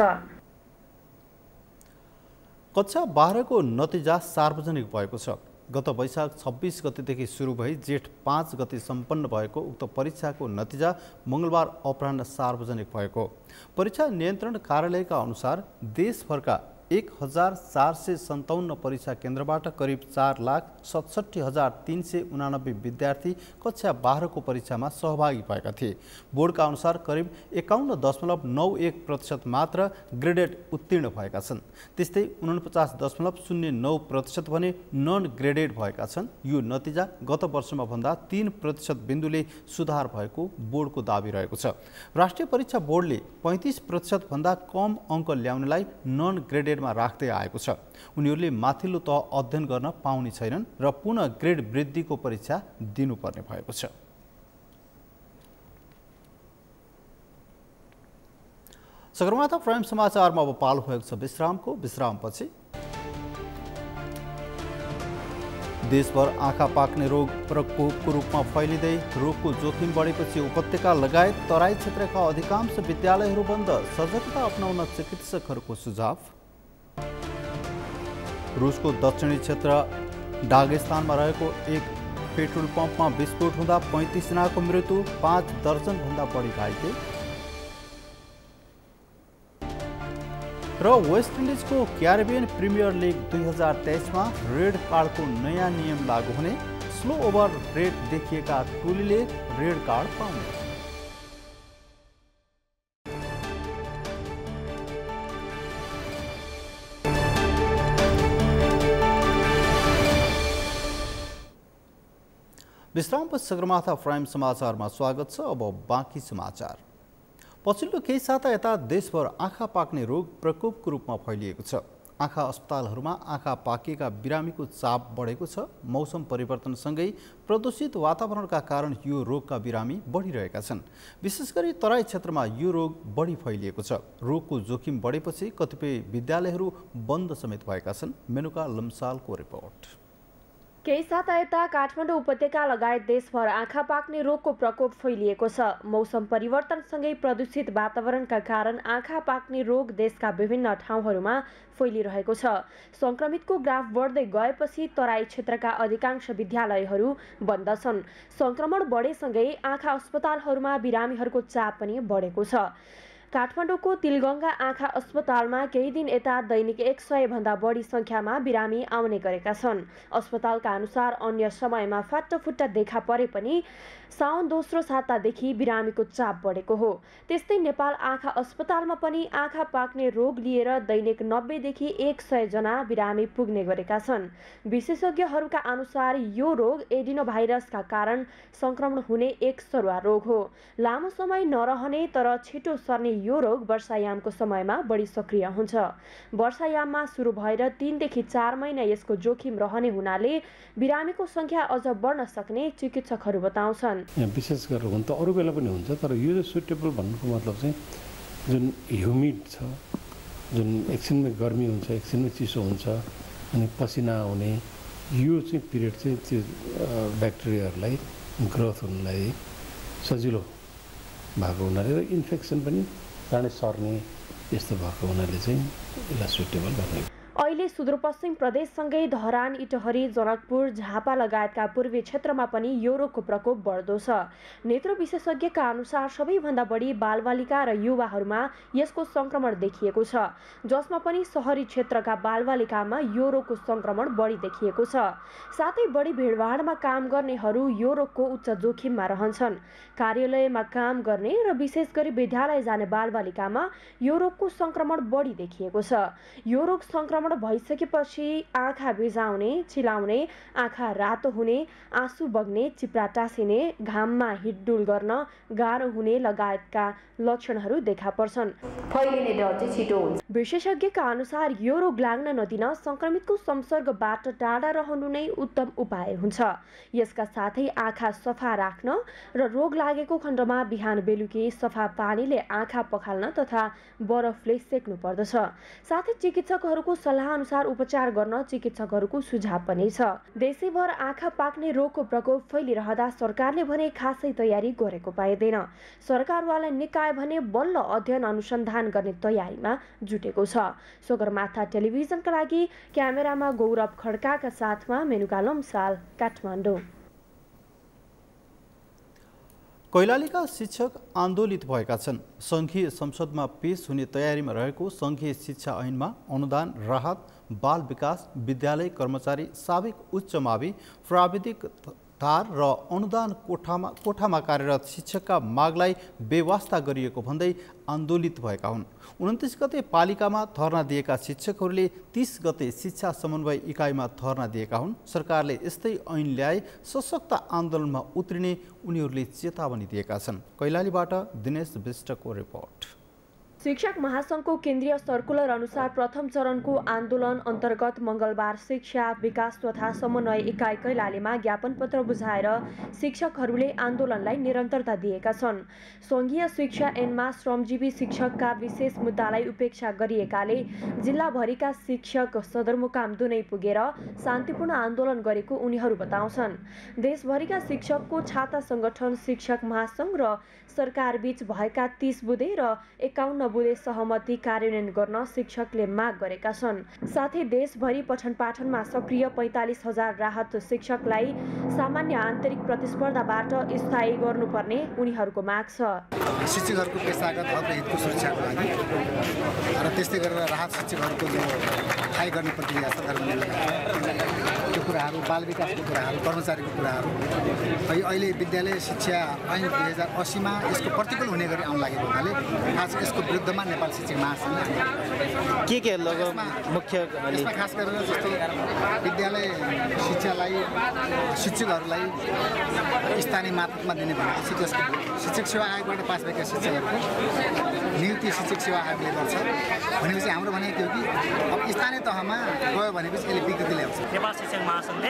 कक्षा 12 को नतिजा सार्वजनिक भएको छ। गत वैशाख 26 गतेदेखि सुरु भई जेठ 5 गते सम्पन्न भएको उक्त परीक्षाको नतिजा मंगलबार अपराह्न सार्वजनिक भएको। परीक्षा नियन्त्रण कार्यालयका अनुसार देशभरका 1457 परीक्षा केन्द्रबाट करिब 4,67,389 विद्यार्थी कक्षा 12 को परीक्षामा सहभागी भएका थिए। बोर्डका अनुसार करिब 51.91% मात्र ग्रेडेड उत्तीर्ण भएका छन्। त्यस्तै 49.09% भने नन ग्रेडेड भएका छन्। यो नतिजा गत वर्षमा भन्दा 3% बिन्दुले सुधार भएको बोर्डको दाबी रहेको छ। राष्ट्रिय परीक्षा बोर्डले 35% भन्दा कम अङ्क ल्याउनेलाई नन ग्रेडेड राख्दै आएको छ। उनीहरूले माथिल्लो तह अध्ययन गर्न पाउने छैनन् र पुनः ग्रेड वृद्धिको परीक्षा दिनुपर्ने भएको छ। सगरमाथा प्राइम समाचारमा अब पालो भएको छ विश्रामको। विश्रामपछि देशभर आँखा पाक्ने रोग प्रकोपको रूपमा फैलिँदै रोगको जोखिम बढेपछि उपत्यका लगायत तराई क्षेत्रका अधिकांश विद्यालयहरू बन्द, सजगता अपनाउन चिकित्सकहरूको सुझाव। रुसको दक्षिणी क्षेत्र डागेस्तानमा रहेको एक पेट्रोल पम्पमा विस्फोट हुँदा 35 जनाको मृत्यु, 5 दर्जनभन्दा बढी घाइते। र वेस्ट इन्डिजको क्यारिबियन प्रिमियर लिग 2023 रेड कार्डको नयाँ नियम लागू हुने, स्लो ओभर रेट देखिएका टोलीले रेड कार्ड पाउने। विश्रामपछि सगरमाथा प्राइम समाचारमा स्वागत छ। अब बाँकी समाचार। पछिल्लो केही साता यता देशभर आँखा पाक्ने रोग प्रकोपको रूपमा फैलिएको छ। आँखा अस्पतालहरूमा आँखा पाकेका बिरामीको चाप बढेको छ। मौसम परिवर्तनसँगै प्रदूषित वातावरणका कारण यो रोगका बिरामी बढिरहेका छन्। विशेष गरी तराई क्षेत्रमा यो रोग बढी फैलिएको छ। रोगको जोखिम बढेपछि कतिपय विद्यालयहरू बन्द समेत भएका छन्। मेनुका लम्सालको रिपोर्ट। केही साता यता काठमाडौँ उपत्यका लगायत देशभर आँखा पाक्ने रोगको प्रकोप फैलिएको छ। मौसम परिवर्तनसँगै प्रदूषित वातावरणका कारण आँखा पाक्ने रोग देशका विभिन्न ठाउँहरूमा फैलिरहेको छ। संक्रमितको ग्राफ बढ्दै गएपछि तराई क्षेत्रका अधिकांश विद्यालयहरू बन्द छन्। संक्रमण बढेसँगै आँखा अस्पतालहरूमा बिरामीहरूको चाप पनि बढेको छ। काठमाडौँको तिलगङ्गा आँखा अस्पतालमा केही दिन यता दैनिक 100 भन्दा बढी संख्यामा बिरामी आउने गरेका छन्। अस्पतालका अनुसार अन्य समयमा फाटाफुट्टा देखा परे पनि साउन दोस्रो सातादेखि बिरामीको चाप बढेको हो। त्यस्तै नेपाल आँखा अस्पतालमा पनि आँखा पाक्ने रोग लिएर दैनिक 90 देखि 100 जना बिरामी पुग्ने गरेका छन्। विशेषज्ञहरूका अनुसार यो रोग एडिनोभाइरसका कारण संक्रमण हुने एक सरुवा रोग हो। लामो समय नरहने तर छिटो सर्ने यो रोग वर्षायामको समयमा बढी सक्रिय हुन्छ। वर्षायाममा सुरु भएर 3 देखि 4 महिना यसको जोखिम रहने हुनाले बिरामीको संख्या अझ बढ्न सक्ने चिकित्सकहरू बताउँछन्। विशेष गरेर हुन त अरू बेला पनि हुन्छ, तर यो सुटेबल भन्नुको मतलब चाहिँ जुन ह्युमिड छ, जुन एकछिनमै गर्मी हुन्छ, एकछिनमै चिसो हुन्छ, अनि पसिना आउने, यो चाहिँ पिरियड चाहिँ त्यो ब्याक्टेरियाहरूलाई ग्रोथ हुनलाई सजिलो भएको हुनाले र इन्फेक्सन पनि चाँडै सर्ने यस्तो भएको हुनाले चाहिँ यसलाई सुटेबल भन्ने। अहिले सुदूरपश्चिम प्रदेशसँगै धरान, इटहरी, जनकपुर, झापा लगायतका पूर्वी क्षेत्रमा पनि यो रोगको प्रकोप बढ्दो छ। नेत्र विशेषज्ञका अनुसार सबैभन्दा बढी बालबालिका र युवाहरूमा यसको संक्रमण देखिएको छ, जसमा पनि शहरी क्षेत्रका बालबालिकामा यो रोगको संक्रमण बढी देखिएको छ। साथै बढी भिडभाडमा काम गर्नेहरू यो रोगको उच्च जोखिममा रहन्छन्। कार्यालयमा काम गर्ने र विशेष गरी विद्यालय जाने बालबालिकामा यो रोगको संक्रमण बढी देखिएको छ। यो रोग संक्रमण भइसकेपछि आँखा बिजाउने, चिलाउने, आँखा रातो हुने, आँसु बग्ने, चिप्रा टाँसिने, घाममा हिडडुल गर्न गाह्रो हुने लगायतका लक्षणहरू देखा पर्छन्। फैलिने दर चाहिँ छिटो हुन्छ। विशेषज्ञका अनुसार यो रोग लाग्न नदिन संक्रमितको संसर्गबाट टाढा रहनु नै उत्तम उपाय हुन्छ। यसका साथै आँखा सफा राख्न र रोग लागेको खण्डमा बिहान बेलुकी सफा पानीले आँखा पखाल्न तथा बरफले सेक्नु पर्दछ। साथै चिकित्सकहरूको सल्लाह अनुसार उपचार गर्न चिकित्सकहरूको सुझाव पनि छ। देशैभर आँखा पाक्ने रोगको प्रकोप फैलिरहँदा सरकारले भने खासै तयारी गरेको पाइँदैन। सरकारवाला निकाय भने बल्ल अध्ययन अनुसन्धान गर्ने तयारीमा जुटेको छ। सगरमाथा टेलिभिजनका लागि क्यामेरामा गौरव खड्काका साथमा मेनुका लम्साल, काठमाडौँ। कैलालीका शिक्षक आन्दोलित भएका छन्। सङ्घीय संसदमा पेश हुने तयारीमा रहेको सङ्घीय शिक्षा ऐनमा अनुदान, राहत, बाल विकास, विद्यालय कर्मचारी, साबिक उच्च मावि, प्राविधिक तार र अनुदान कोठामा कार्यरत शिक्षकका मागलाई बेवास्ता गरिएको भन्दै आन्दोलित भएका हुन्। 29 गते पालिकामा धरना दिएका शिक्षकहरूले 30 गते शिक्षा समन्वय इकाइमा धरना दिएका हुन्। सरकारले यस्तै ऐन ल्याए सशक्त आन्दोलनमा उत्रिने उनीहरूले चेतावनी दिएका छन्। कैलालीबाट दिनेश विष्टको रिपोर्ट। शिक्षक महासंघको केन्द्रीय सर्कुलर अनुसार प्रथम चरणको आन्दोलन अन्तर्गत मंगलबार शिक्षा विकास तथा समन्वय इकाइ कैलालीमा ज्ञापन पत्र बुझाएर शिक्षकहरूले आन्दोलनलाई निरन्तरता दिएका छन्। संघीय शिक्षा ऐनमा श्रमजीवी शिक्षकका विशेष मुद्दालाई उपेक्षा गरिएकाले जिल्लाभरिका शिक्षक सदरमुकाम दुनै पुगेर शान्तिपूर्ण आन्दोलन गरेको उनीहरू बताउँछन्। देशभरिका शिक्षकको छाता संगठन शिक्षक महासंघ र सरकारबीच भएका 30 बुँदे र 51 बुँदे सहमति कार्यान्वयन गर्न शिक्षकले माग गरेका छन्। साथै देशभरि पठन पाठनमा सक्रिय 45,000 राहत शिक्षकलाई सामान्य आन्तरिक प्रतिस्पर्धाबाट स्थायी गर्नुपर्ने उनीहरूको माग छ। शिक्षकहरूको पेशागत हक र हितको सुरक्षाको लागि र त्यस्तै गरेर राहत शिक्षकहरूको जो स्थायी गर्ने प्रक्रिया छ त्यो कुराहरू, बाल विकासको कुराहरू, कर्मचारीको कुराहरू, अहिले विद्यालय शिक्षा ऐन 2080 मा यसको प्रतिकूल हुने गरी आउन लागेको हुनाले खास यसको विरुद्धमा नेपाल शिक्षक महासंघ के मुख्य यसमा खास गरेर जस्तो विद्यालय शिक्षालाई शिक्षकहरूलाई स्थानीय मातहतमा दिने भनेपछि त्यसको शिक्षक सेवा आयोगबाट पास भएका शिक्षकहरूको नियुक्ति शिक्षक सेवा आयोगले गर्छ भनेपछि हाम्रो भनेको थियो कि अब स्थानीय तहमा गयो भनेपछि यसले विकृति ल्याउँछ। नेपाल शिक्षक महासंघले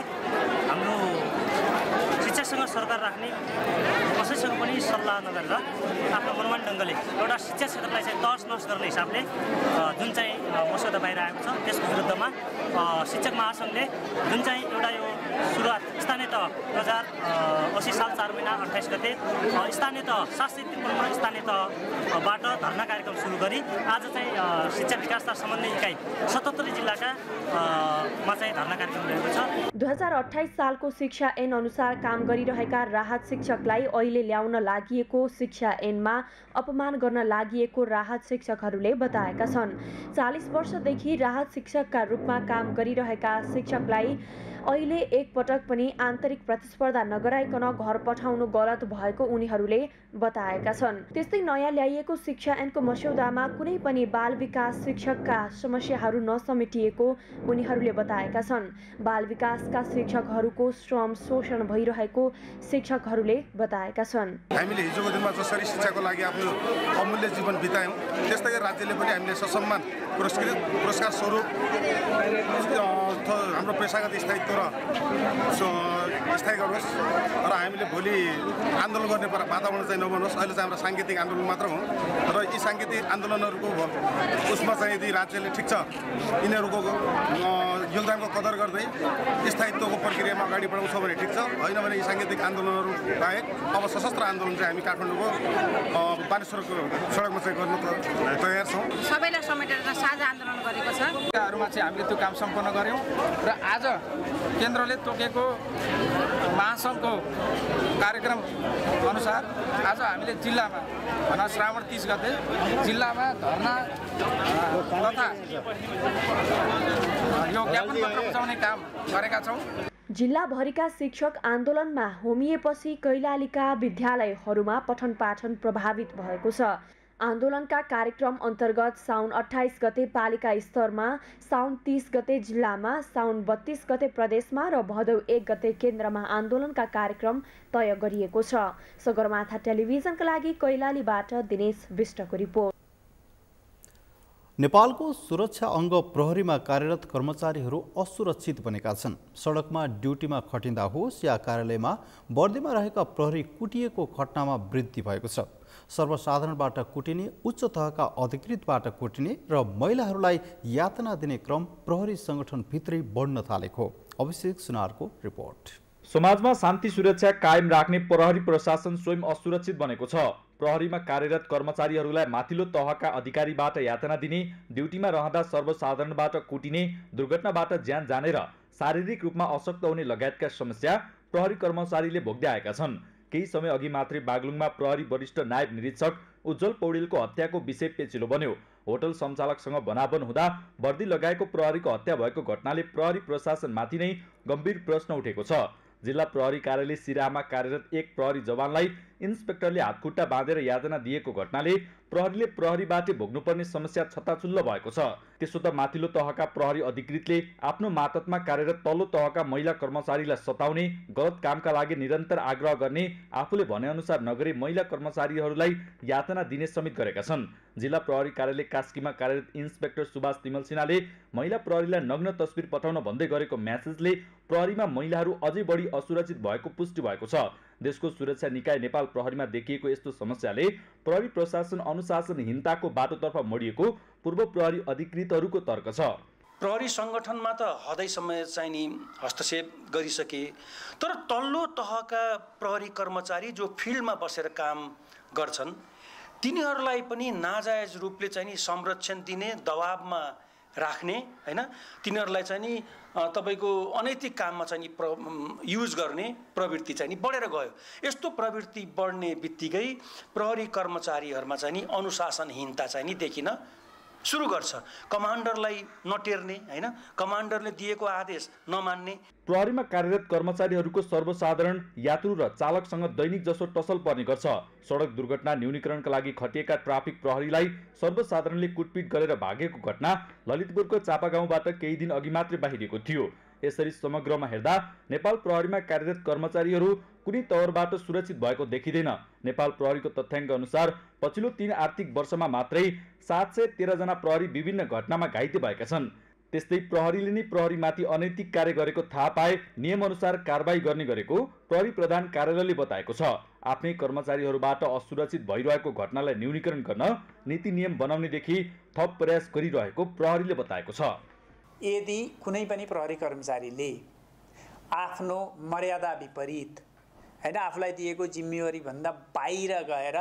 हाम्रो शिक्षकसँग सरकार राख्ने कसैसँग पनि सल्लाह नगरेर आफ्नो मनमानी ढङ्गले एउटा शिक्षा क्षेत्रलाई चाहिँ तहस नहस गर्ने हिसाबले जुन चाहिँ मसौदा बाहिर आएको छ त्यसको विरुद्धमा शिक्षक महासंघले जुन चाहिँ एउटा यो सुरुवात स्थानीय तह 2080 साल 4 महिना 28 गते स्थानीय तह 753 स्थानीय तहबाट धरना कार्यक्रम सुरु गरी आज चाहिँ शिक्षा विकास तथा समन्वय इकाइ 77 जिल्लाका मा चाहिँ धरना कार्यक्रम रहेको छ। 2028 सालको शिक्षा ऐन अनुसार काम गरिरहेका राहत शिक्षकलाई अहिले ल्याउन लागिएको शिक्षा ऐनमा अपमान गर्न लागिएको राहत शिक्षकहरूले बताएका छन्। 40 वर्षदेखि राहत शिक्षकका रूपमा काम गरिरहेका शिक्षकलाई अहिले एकपटक पनि आन्तरिक प्रतिस्पर्धा नगराइकन घर पठाउनु गलत भएको उनीहरूले बताएका छन्। त्यस्तै नयाँ ल्याइएको शिक्षा ऐनको मस्यौदामा कुनै पनि बाल विकास शिक्षकका समस्याहरू नसमेटिएको उनीहरूले बताएका छन्। बाल विकासका शिक्षकहरूको श्रम शोषण भइरहेको शिक्षकहरूले बताएका छन्। हामीले हिजोको दिनमा जसरी शिक्षाको लागि आफ्नो अमूल्य जीवन बितायौँ त्यस्तै राज्यले पनि हामीले ससम्मान पुरस्कार स्वरूप हाम्रो पेसागत स्थायित्व र स्थायी गरोस् र हामीले भोलि आन्दोलन गर्ने वातावरण चाहिँ नबनोस्। अहिले चाहिँ हाम्रो साङ्गीतिक आन्दोलन मात्र हो र यी साङ्गीतिक आन्दोलनहरूको उसमा चाहिँ यदि राज्यले ठिक छ यिनीहरूको योगदानको कदर गर्दै स्थायित्वको प्रक्रियामा अगाडि बढाउँछ भने ठिक छ, होइन भने यी साङ्गीतिक आन्दोलनहरू बाहेक अब सशस्त्र आन्दोलन चाहिँ हामी काठमाडौँको बानेश्वरको सडकमा चाहिँ गर्नु तयार छौँ। सबैलाई समेटेर साझा आन्दोलन गरेको छ। हरूमा चाहिँ हामीले त्यो काम सम्पन्न गऱ्यौँ र आज केन्द्रले तोकेको महासङ्घको कार्यक्रम अनुसार आज हामीले जिल्लामा श्रावण 30 गते जिल्लामा धरना तथा यो ज्ञापन पत्र बुझाउने काम गरेका छौँ। जिल्लाभरिका शिक्षक आन्दोलनमा होमिएपछि कैलालीका विद्यालयहरूमा पठन पाठन प्रभावित भएको छ। आन्दोलनका कार्यक्रम अन्तर्गत साउन 28 गते पालिका स्तरमा, साउन 30 गते जिल्लामा, साउन 32 गते प्रदेशमा र भदौ 1 गते केन्द्रमा आन्दोलनका कार्यक्रम तय गरिएको छ। सगरमाथा टेलिभिजनका लागि कैलालीबाट दिनेश विष्टको रिपोर्ट। नेपालको सुरक्षा अङ्ग प्रहरीमा कार्यरत कर्मचारीहरू असुरक्षित बनेका छन्। सडकमा ड्युटीमा खटिँदा होस् या कार्यालयमा वर्दीमा रहेका प्रहरी कुटिएको घटनामा वृद्धि भएको छ। सर्वसाधारणबाट कुटिने, उच्च तहका अधिकृतबाट कुटिने र महिलाहरूलाई यातना दिने क्रम प्रहरी सङ्गठनभित्रै बढ्न थालेको हो। अभिषेक सुनारको रिपोर्ट। समाजमा शान्ति सुरक्षा कायम राख्ने प्रहरी प्रशासन स्वयं असुरक्षित बनेको छ। प्रहरीमा कार्यरत कर्मचारीहरूलाई माथिल्लो तहका अधिकारीबाट यातना दिने, ड्युटीमा रहँदा सर्वसाधारणबाट कुटिने, दुर्घटनाबाट ज्यान जाने र शारीरिक रूपमा अशक्त हुने लगायतका समस्या प्रहरी कर्मचारीले भोग्दै आएका छन्। केही समय अघि मात्रै बागलुङमा प्रहरी वरिष्ठ नायब निरीक्षक उज्जवल पौडेलको हत्याको विषय पेचिलो बन्यो। होटल सञ्चालकसँग बनावन हुँदा वर्दी लगाएको प्रहरीको हत्या भएको घटनाले प्रहरी प्रशासनमाथि नै गम्भीर प्रश्न उठेको छ। जिल्ला प्रहरी कार्यालय सिराहामा कार्यरत एक प्रहरी जवानलाई इन्सपेक्टरले हातखुट्टा बाँधेर यातना दिएको घटनाले प्रहरीले प्रहरीबाटै भोग्नुपर्ने समस्या छताछुल्ल भएको छ। त्यसो त माथिल्लो तहका प्रहरी अधिकृतले आफ्नो मातहतमा कार्यरत तल्लो तहका महिला कर्मचारीलाई सताउने, गलत कामका लागि निरन्तर आग्रह गर्ने, आफूले भनेअनुसार नगरे महिला कर्मचारीहरूलाई यातना दिने समेत गरेका छन्। जिल्ला प्रहरी कार्यालय कास्कीमा कार्यरत इन्सपेक्टर सुभाष तिमल सिन्हाले महिला प्रहरीलाई नग्न तस्बिर पठाउन भन्दै गरेको म्यासेजले प्रहरीमा महिलाहरू अझै बढी असुरक्षित भएको पुष्टि भएको छ। देशको सुरक्षा निकाय नेपाल प्रहरीमा देखिएको यस्तो समस्याले प्रहरी प्रशासन अनुशासनहीनताको बाटोतर्फ मोडिएको पूर्व प्रहरी अधिकृतहरूको तर्क छ। प्रहरी सङ्गठनमा त हदैसम्म चाहिँ नि हस्तक्षेप गरिसके, तर तल्लो तहका प्रहरी कर्मचारी जो फिल्डमा बसेर काम गर्छन् तिनीहरूलाई पनि नाजायज रूपले चाहिँ नि संरक्षण दिने, दबावमा राख्ने, हैन, तिनीहरूलाई चाहिँ नि तपाईको अनैतिक काममा चाहिँ नि युज गर्ने प्रवृत्ति चाहिँ नि बढेर गयो। यस्तो प्रवृत्ति बढ्ने बित्तिकै प्रहरी कर्मचारीहरूमा चाहिँ नि अनुशासनहीनता चाहिँ नि देखिन सुरु गर्छ। कमान्डरलाई नटेर्ने, हैन, कमान्डरले दिएको आदेश नमान्ने। प्रहरीमा कार्यरत कर्मचारीहरूको सर्वसाधारण यात्रु र चालकसँग दैनिक जसो टसल पर्ने गर्छ। सडक दुर्घटना न्यूनीकरणका लागि खटिएका ट्राफिक प्रहरीलाई सर्वसाधारणले कुटपिट गरेर भागेको घटना ललितपुरको चापागाउँबाट केही दिन अघि मात्रै बाहिरिएको थियो। यसरी समग्रमा हेर्दा नेपाल प्रहरीमा कार्यरत कर्मचारीहरू कुनै तवरबाट सुरक्षित भएको देखिँदैन। नेपाल प्रहरीको तथ्याङ्क अनुसार पछिल्लो 3 आर्थिक वर्षमा मात्रै 713 जना प्रहरी विभिन्न घटनामा घाइते भएका छन्। त्यस्तै प्रहरीले नै प्रहरीमाथि अनैतिक कार्य गरेको थाहा पाए नियमअनुसार कारबाही गर्ने गरेको प्रहरी प्रधान कार्यालयले बताएको छ। आफ्नै कर्मचारीहरूबाट असुरक्षित भइरहेको घटनालाई न्यूनीकरण गर्न नीति नियम बनाउनेदेखि थप प्रयास गरिरहेको प्रहरीले बताएको छ। यदि कुनै पनि प्रहरी कर्मचारीले आफ्नो मर्यादा विपरीत, हैन, आफूलाई दिएको जिम्मेवारी भन्दा बाहिर गएर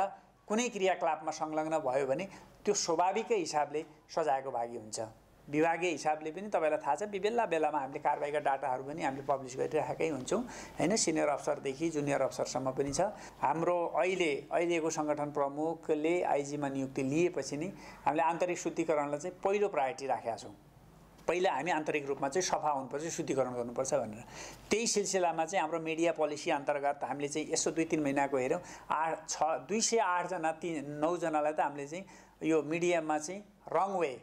कुनै क्रियाकलापमा संलग्न भयो भने त्यो स्वाभाविकै हिसाबले सजायको भागी हुन्छ। विभागीय हिसाबले पनि तपाईँलाई थाहा छ बेला बेलामा हामीले कारबाहीका डाटाहरू पनि हामीले पब्लिस गरिराखेकै हुन्छौँ हैन। सिनियर अफसरदेखि जुनियर अफसरसम्म पनि छ। हाम्रो अहिलेको सङ्गठन प्रमुखले आइजीमा नियुक्ति लिएपछि नै हामीले आन्तरिक शुद्धिकरणलाई चाहिँ पहिलो प्रायोरिटी राखेका छौँ। पहिला हामी आन्तरिक रूपमा चाहिँ सफा हुनुपर्छ, शुद्धिकरण गर्नुपर्छ भनेर। त्यही सिलसिलामा चाहिँ हाम्रो मिडिया पोलिसी अन्तर्गत हामीले चाहिँ यसो 2-3 महिनाको हेऱ्यौँ 208 जना 9 जनालाई त हामीले चाहिँ यो मिडियामा चाहिँ रङ वे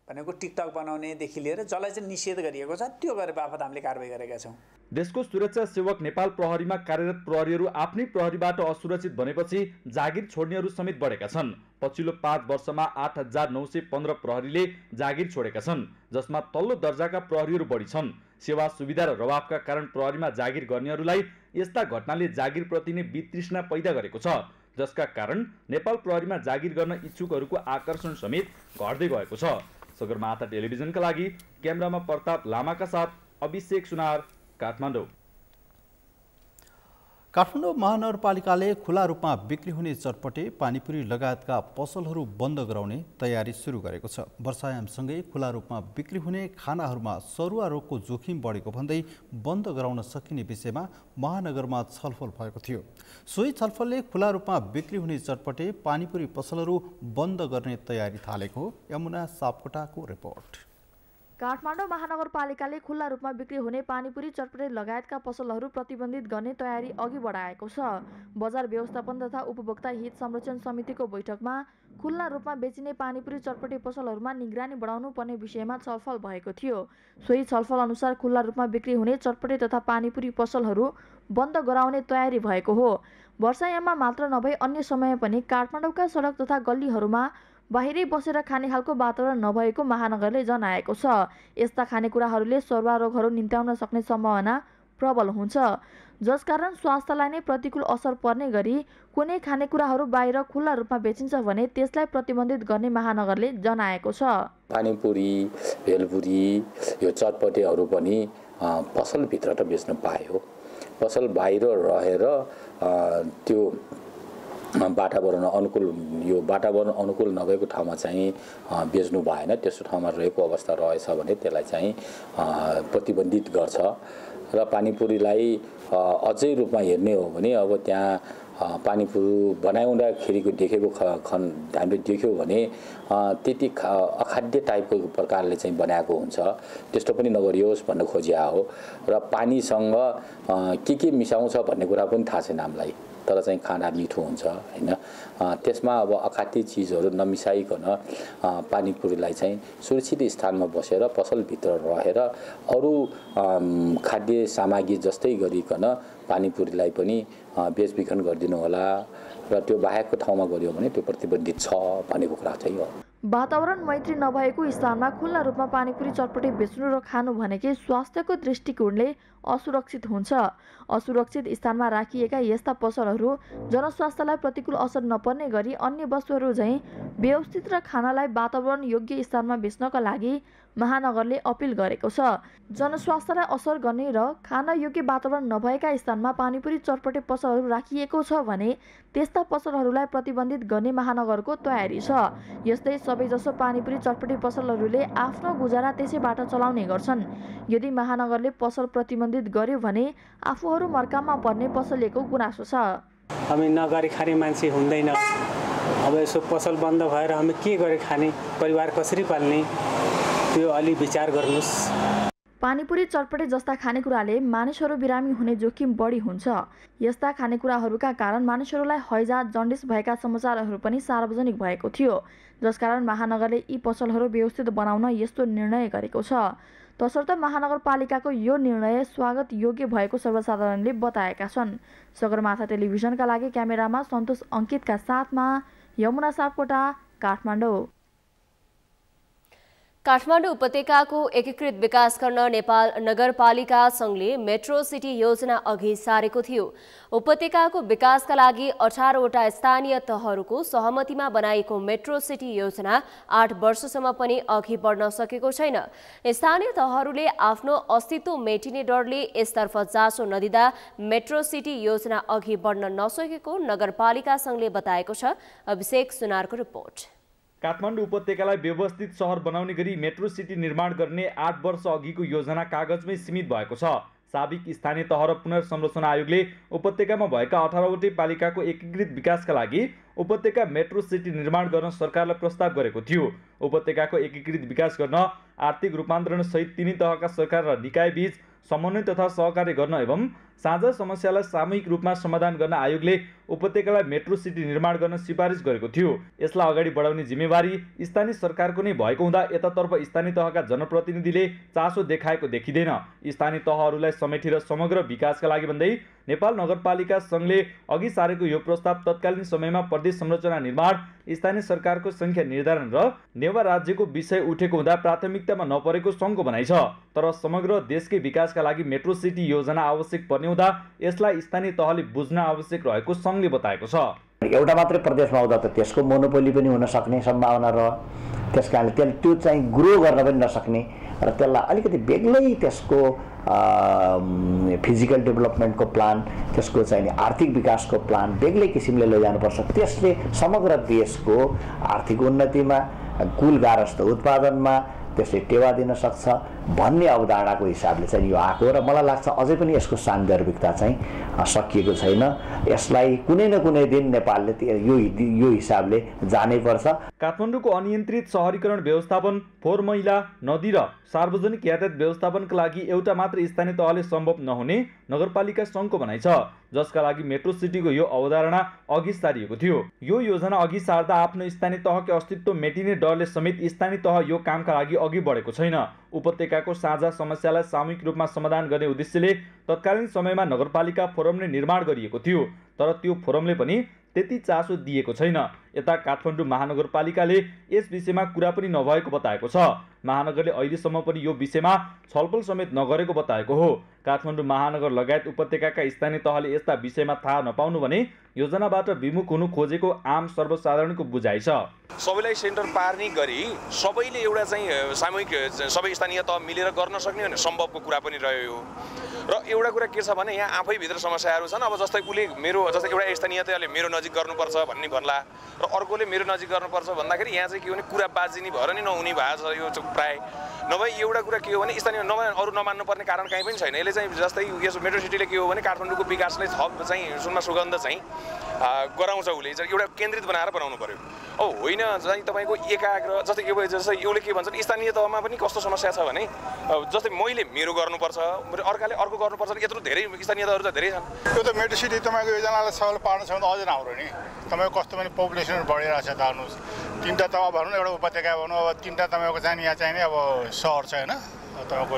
भनेको टिकटक बनाउनेदेखि लिएर जसलाई चाहिँ निषेध गरिएको छ त्यो गरे बापत हामीले कारबाही गरेका छौँ। देशको सुरक्षा सेवक नेपाल प्रहरीमा कार्यरत प्रहरीहरू आफ्नै प्रहरीबाट असुरक्षित बनेपछि जागिर छोड्नेहरू समेत बढेका छन्। पछिल्लो 5 वर्षमा 8915 प्रहरीले जागिर छोडेका छन्, जसमा तल्लो दर्जाका प्रहरीहरू बढी छन्। सेवा सुविधा र रवाफका कारण प्रहरीमा जागिर गर्नेहरूलाई यस्ता घटनाले जागिरप्रति नै वितृष्णा पैदा गरेको छ, जसका कारण नेपाल प्रहरीमा जागिर गर्न इच्छुकहरूको आकर्षण समेत घट्दै गएको छ। सगरमाथा टेलिभिजनका लागि क्यामेरामा प्रताप लामाका साथ अभिषेक सुनार, काठमाडौँ। काठमाडौँ महानगरपालिकाले खुला रूपमा बिक्री हुने चटपटे, पानीपुरी लगायतका पसलहरू बन्द गराउने तयारी सुरु गरेको छ। वर्षायामसँगै खुला रूपमा बिक्री हुने खानाहरूमा सरुवा रोगको जोखिम बढेको भन्दै बन्द गराउन सकिने विषयमा महानगरमा छलफल भएको थियो। सोही छलफलले खुला रूपमा बिक्री हुने चटपटे, पानीपुरी पसलहरू बन्द गर्ने तयारी थालेको हो। यमुना सापकोटाको रिपोर्ट। काठमाडौँ महानगरपालिकाले खुल्ला रूपमा बिक्री हुने पानीपुरी, चटपटे लगायतका पसलहरू प्रतिबन्धित गर्ने तयारी अघि बढाएको छ। बजार व्यवस्थापन तथा उपभोक्ता हित संरक्षण समितिको बैठकमा खुल्ला रूपमा बेचिने पानीपुरी, चटपटे पसलहरूमा निगरानी बढाउनु पर्ने विषयमा छलफल भएको थियो। सोही छलफल अनुसार खुल्ला रूपमा बिक्री हुने चटपटे तथा पानीपुरी पसलहरू बन्द गराउने तयारी भएको हो। वर्षायाममा मात्र नभई अन्य समय पनि काठमाडौँका सडक तथा गल्लीहरूमा बाहिरै बसेर खाने खालको वातावरण नभएको महानगरले जनाएको छ। यस्ता खानेकुराहरूले सरुवा रोगहरू निम्त्याउन सक्ने सम्भावना प्रबल हुन्छ, जसकारण स्वास्थ्यलाई नै प्रतिकूल असर पर्ने गरी कुनै खानेकुराहरू बाहिर खुल्ला रूपमा बेचिन्छ भने त्यसलाई प्रतिबन्धित गर्ने महानगरले जनाएको छ। पानीपुरी, भेलपुरी, यो चटपटेहरू पनि पसलभित्र त बेच्न पायो। पसल बाहिर रहेर त्यो वातावरण अनुकूल नभएको ठाउँमा चाहिँ बेच्नु भएन। त्यस्तो ठाउँमा रहेको अवस्था रहेछ भने त्यसलाई चाहिँ प्रतिबन्धित गर्छ। र पानीपुरीलाई अझै रूपमा हेर्ने हो भने अब त्यहाँ पानीपुरी बनाउँदाखेरिको देखेको हामीले देख्यौँ भने त्यति अखाद्य टाइपको प्रकारले चाहिँ बनाएको हुन्छ, त्यस्तो पनि नगरियोस् भन्न खोजिया हो। र पानीसँग के मिसाउँछ भन्ने कुरा पनि थाहा छैन हामीलाई, तर चाहिँ खाना मिठो हुन्छ हैन। त्यसमा अब अखाद्य चिजहरू नमिसाइकन पानीपुरीलाई चाहिँ सुरक्षित स्थानमा बसेर पसलभित्र रहेर अरू खाद्य सामग्री जस्तै गरिकन पानीपुरीलाई पनि बेचबिखन गरिदिनु होला र त्यो बाहेकको ठाउँमा गरियो भने त्यो प्रतिबन्धित छ भनेको कुरा चाहिँ हो। वातावरण मैत्री नभएको स्थानमा खुल्ला रूपमा पानीपुरी, चटपटे बेच्नु र खानु भनेकै स्वास्थ्यको दृष्टिकोणले असुरक्षित हुन्छ। असुरक्षित स्थानमा राखिएका यस्ता पसलहरू जनस्वास्थ्यलाई प्रतिकूल असर नपर्ने गरी अन्य वस्तुहरू झैँ व्यवस्थित र खानालाई वातावरण योग्य स्थानमा बेच्नका लागि महानगरले अपिल गरेको छ। जनस्वास्थ्यलाई असर गर्ने र खान योग्य वातावरण नभएका स्थानमा पानीपुरी, चटपटे पसलहरू राखिएको छ भने त्यस्ता पसलहरूलाई प्रतिबन्धित गर्ने महानगरको तयारी छ। यस्तै सबैजसो पानीपुरी, चटपटे पसलहरूले आफ्नो गुजारा त्यसैबाट चलाउने गर्छन्। यदि महानगरले पसल प्रतिबन्धित गर्यो भने आफूहरू मर्काममा पर्ने पसलेको गुनासो छ। हामी नगरी खाने मान्छे हुँदैन, अब यसो पसल बन्द भएर हामी के गरे खाने, परिवार कसरी पाल्ने, त्यो अलि विचार गर्नुस्। पानीपुरी, चटपटे जस्ता खानेकुराले मानिसहरू बिरामी हुने जोखिम बढी हुन्छ। यस्ता खानेकुराहरूका कारण मानिसहरूलाई हैजा, जन्डिस भएका समाचारहरू पनि सार्वजनिक भएको थियो, जसकारण महानगरले यी पसलहरू व्यवस्थित बनाउन यस्तो निर्णय गरेको छ। तसर्थ महानगरपालिकाको यो निर्णय स्वागत योग्य भएको सर्वसाधारणले बताएका छन्। सगरमाथा टेलिभिजनका लागि क्यामेरामा सन्तोष अङ्कितका साथमा यमुना सापकोटा, काठमाडौँ। काठमाडौँ उपत्यकाको एकीकृत विकास गर्न नेपाल नगरपालिका सङ्घले मेट्रो सिटी योजना अघि सारेको थियो। उपत्यकाको विकासका लागि 18वटा स्थानीय तहहरूको सहमतिमा बनाइएको मेट्रो सिटी योजना 8 वर्षसम्म पनि अघि बढ्न सकेको छैन। स्थानीय तहहरूले आफ्नो अस्तित्व मेटिने डरले यसतर्फ चासो नदिँदा मेट्रो सिटी योजना अघि बढ्न नसकेको नगरपालिका सङ्घले बताएको छ। अभिषेक सुनारको रिपोर्ट। काठमाडौँ उपत्यकालाई व्यवस्थित सहर बनाउने गरी मेट्रो सिटी निर्माण गर्ने 8 वर्ष अघिको योजना कागजमै सीमित भएको छ। साबिक स्थानीय तह र पुनर्संरचना आयोगले उपत्यकामा भएका 18वटै पालिकाको एकीकृत विकासका लागि उपत्यका मेट्रो सिटी निर्माण गर्न सरकारलाई प्रस्ताव गरेको थियो। उपत्यकाको एकीकृत विकास गर्न आर्थिक रूपान्तरण सहित तिनै तहका सरकार र निकायबीच समन्वय तथा सहकार्य गर्न एवं साझा समस्यालाई सामूहिक रूपमा समाधान गर्न आयोगले उपत्यकालाई मेट्रो सिटी निर्माण गर्न सिफारिस गरेको थियो। यसलाई अगाडि बढाउने जिम्मेवारी स्थानीय सरकारको नै भएको हुँदा यतातर्फ स्थानीय तहका जनप्रतिनिधिले चासो देखाएको देखिँदैन। स्थानीय तहहरूलाई समेटेर समग्र विकासका लागि भन्दै नेपाल नगरपालिका सङ्घले अघि सारेको यो प्रस्ताव तत्कालीन समयमा प्रदेश संरचना निर्माण, स्थानीय सरकारको संख्या निर्धारण र नेवा राज्यको विषय उठेको हुँदा प्राथमिकतामा नपरेको सङ्घको भनाइ छ। तर समग्र देशकै विकासका लागि मेट्रो सिटी योजना आवश्यक पर्ने हुँदा यसलाई स्थानीय तहले बुझ्न आवश्यक रहेको सङ्घले बताएको छ। एउटा मात्रै प्रदेशमा हुँदा त त्यसको मोनोपोली पनि हुन सक्ने सम्भावना रह्यो। त्यस कारणले त्यसले त्यो चाहिँ ग्रो गर्न पनि नसक्ने र त्यसलाई अलिकति बेग्लै त्यसको फिजिकल डेभलपमेन्टको प्लान, त्यसको चाहिँ आर्थिक विकासको प्लान बेग्लै किसिमले लैजानुपर्छ। त्यसले समग्र देशको आर्थिक उन्नतिमा, कुल गारस्थ उत्पादनमा त्यसले टेवा दिन सक्छ भन्ने अवधारणाको हिसाबले चाहिँ यो आएको र मलाई लाग्छ अझै पनि यसको सान्दर्भिकता चाहिँ सकिएको छैन। यसलाई कुनै न कुनै दिन नेपालले यो हिसाबले जानै पर्छ। काठमाडौँको अनियन्त्रित सहरीकरण व्यवस्थापन, फोहोर मैला, नदी र सार्वजनिक यातायात व्यवस्थापनका लागि एउटा मात्र स्थानीय तहले सम्भव नहुने नगरपालिका सङ्घको भनाइ छ, जसका लागि मेट्रो सिटीको यो अवधारणा अघि सारिएको थियो। यो योजना अघि सार्दा आफ्नो स्थानीय तहको अस्तित्व मेटिने डरले समेत स्थानीय तह यो कामका लागि अघि बढेको छैन। उपत्यकाको साझा समस्यालाई सामूहिक रूपमा समाधान गर्ने उद्देश्यले तत्कालीन समयमा नगरपालिका फोरम नै निर्माण गरिएको थियो, तर त्यो फोरमले पनि त्यति चासो दिएको छैन। यता काठमाडौँ महानगरपालिकाले यस विषयमा कुरा पनि नभएको बताएको छ। महानगरले अहिलेसम्म पनि यो विषयमा छलफल समेत नगरेको बताएको हो। काठमाडौँ महानगर लगायत उपत्यकाका स्थानीय तहले यस्ता विषयमा थाहा नपाउनु भने योजनाबाट विमुख हुनु खोजेको आम सर्वसाधारणको बुझाइ छ। सबैलाई सेन्टर पार्ने गरी सबैले एउटा चाहिँ सामूहिक सबै स्थानीय तह मिलेर गर्न सक्ने भने सम्भवको कुरा पनि रह्यो। र एउटा कुरा के छ भने यहाँ आफैभित्र समस्याहरू छन्। अब जस्तै उसले जस्तै एउटा स्थानीय तहले मेरो नजिक गर्नुपर्छ भन्ने भन्ला र अर्कोले मेरो नजिक गर्नुपर्छ भन्दाखेरि यहाँ चाहिँ के भने कुरा बाजिनी भएर नि नहुने भएको छ यो प्राय। नभए एउटा कुरा के हो भने स्थानीय अरू नमान्नुपर्ने कारण कहीँ पनि छैन। यसले चाहिँ जस्तै यस मेट्रो सिटीले के हो भने काठमाडौँको विकासलाई थप चाहिँ सुनमा सुगन्ध चाहिँ गराउँछ। उसले एउटा केन्द्रित बनाएर बनाउनु पर्यो। अब होइन चाहिँ तपाईँको एकाग्र जस्तै जस्तै एउटले के भन्छ स्थानीय तहमा पनि कस्तो समस्या छ भने जस्तै मैले मेरो गर्नुपर्छ, अर्काले अर्को गर्नुपर्छ, यत्रो धेरै स्थानीय तहहरू त धेरै छन्। यो त मेट्रो सिटी तपाईँको योजनालाई सफल पार्नु छ भने अझै नआउरो नि। तपाईँको कस्तो पनि पपुलेसन बढिरहेको छ त हेर्नुहोस्। तिनवटा तह भनौँ न, एउटा उपत्यका भनौँ, अब तिनवटा तपाईँको चाहिँ यहाँ चाहिँ अब सहर छ होइन, तपाईँको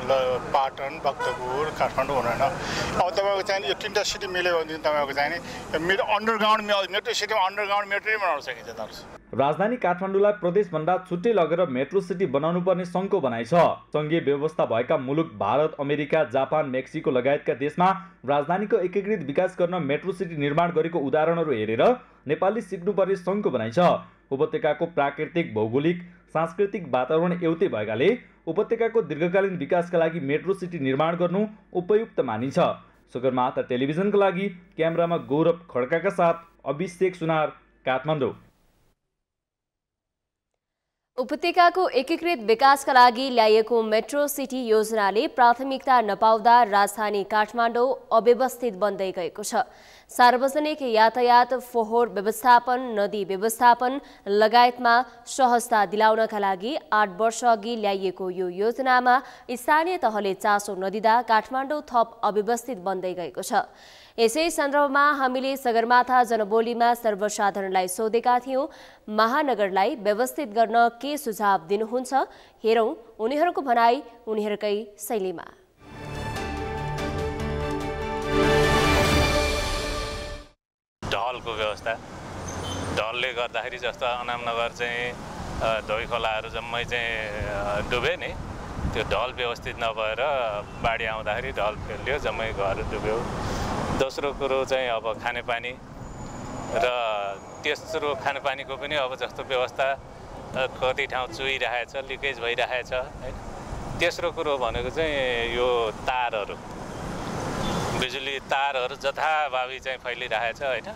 पाटन, भक्तपुर, काठमाडौँ हुनु होइन। अब तपाईँको चाहिँ यो तिनवटा सिटी मिल्यो भनेदेखि तपाईँको चाहिँ अन्डरग्राउन्ड मेट्रो सिटीमा अन्डरग्राउन्ड मेट्रो नै बनाउन सकिन्छ। त राजधानी काठमाडौँलाई प्रदेशभन्दा छुट्टै लगेर मेट्रो सिटी बनाउनु पर्ने सङ्घको भनाइ छ। सङ्घीय व्यवस्था भएका मुलुक भारत, अमेरिका, जापान, मेक्सिको लगायतका देशमा राजधानीको एकीकृत विकास गर्न मेट्रो सिटी निर्माण गरेको उदाहरणहरू हेरेर नेपालले सिक्नुपर्ने सङ्घको भनाइ छ। उपत्यकाको प्राकृतिक, भौगोलिक, सांस्कृतिक वातावरण एउटै भएकाले उपत्यकाको दीर्घकालीन विकासका लागि मेट्रो सिटी निर्माण गर्नु उपयुक्त मानिन्छ। सगरमाथा टेलिभिजनका लागि क्यामेरामा गौरव खड्काका साथ अभिषेक सुनार, काठमाडौँ। उपत्यकाको एकीकृत विकासका लागि ल्याइएको मेट्रो सिटी योजनाले प्राथमिकता नपाउँदा राजधानी काठमाडौँ अव्यवस्थित बन्दै गएको छ। सार्वजनिक यातायात, फोहोर व्यवस्थापन, नदी व्यवस्थापन लगायतमा सहजता दिलाउनका लागि 8 वर्ष अघि ल्याइएको यो योजनामा स्थानीय तहले चासो नदिँदा काठमाडौँ थप अव्यवस्थित बन्दै गएको छ। यसै सन्दर्भमा हामीले सगरमाथा जनबोलीमा सर्वसाधारणलाई सोधेका थियौं, महानगरलाई व्यवस्थित गर्न के सुझाव दिनुहुन्छ? हेरौं उनीहरूको भनाई उनीहरूकै शैलीमा। ढलको व्यवस्था, ढलले गर्दाखेरि जस्तो अनामनगर चाहिँ धोइ खोलाहरू जम्मै चाहिँ डुबे नि, त्यो ढल व्यवस्थित नभएर बाढी आउँदाखेरि ढल फेलियो, जम्मै घर डुब्यो। दोस्रो कुरो चाहिँ अब खानेपानी र तेस्रो खानेपानीको पनि अब जस्तो व्यवस्था कति ठाउँ चुहिरहेछ, लिकेज भइरहेछ हैन। तेस्रो कुरो भनेको चाहिँ यो तारहरू, बिजुली तारहरू जथाभावी चाहिँ फैलिरहेछ हैन।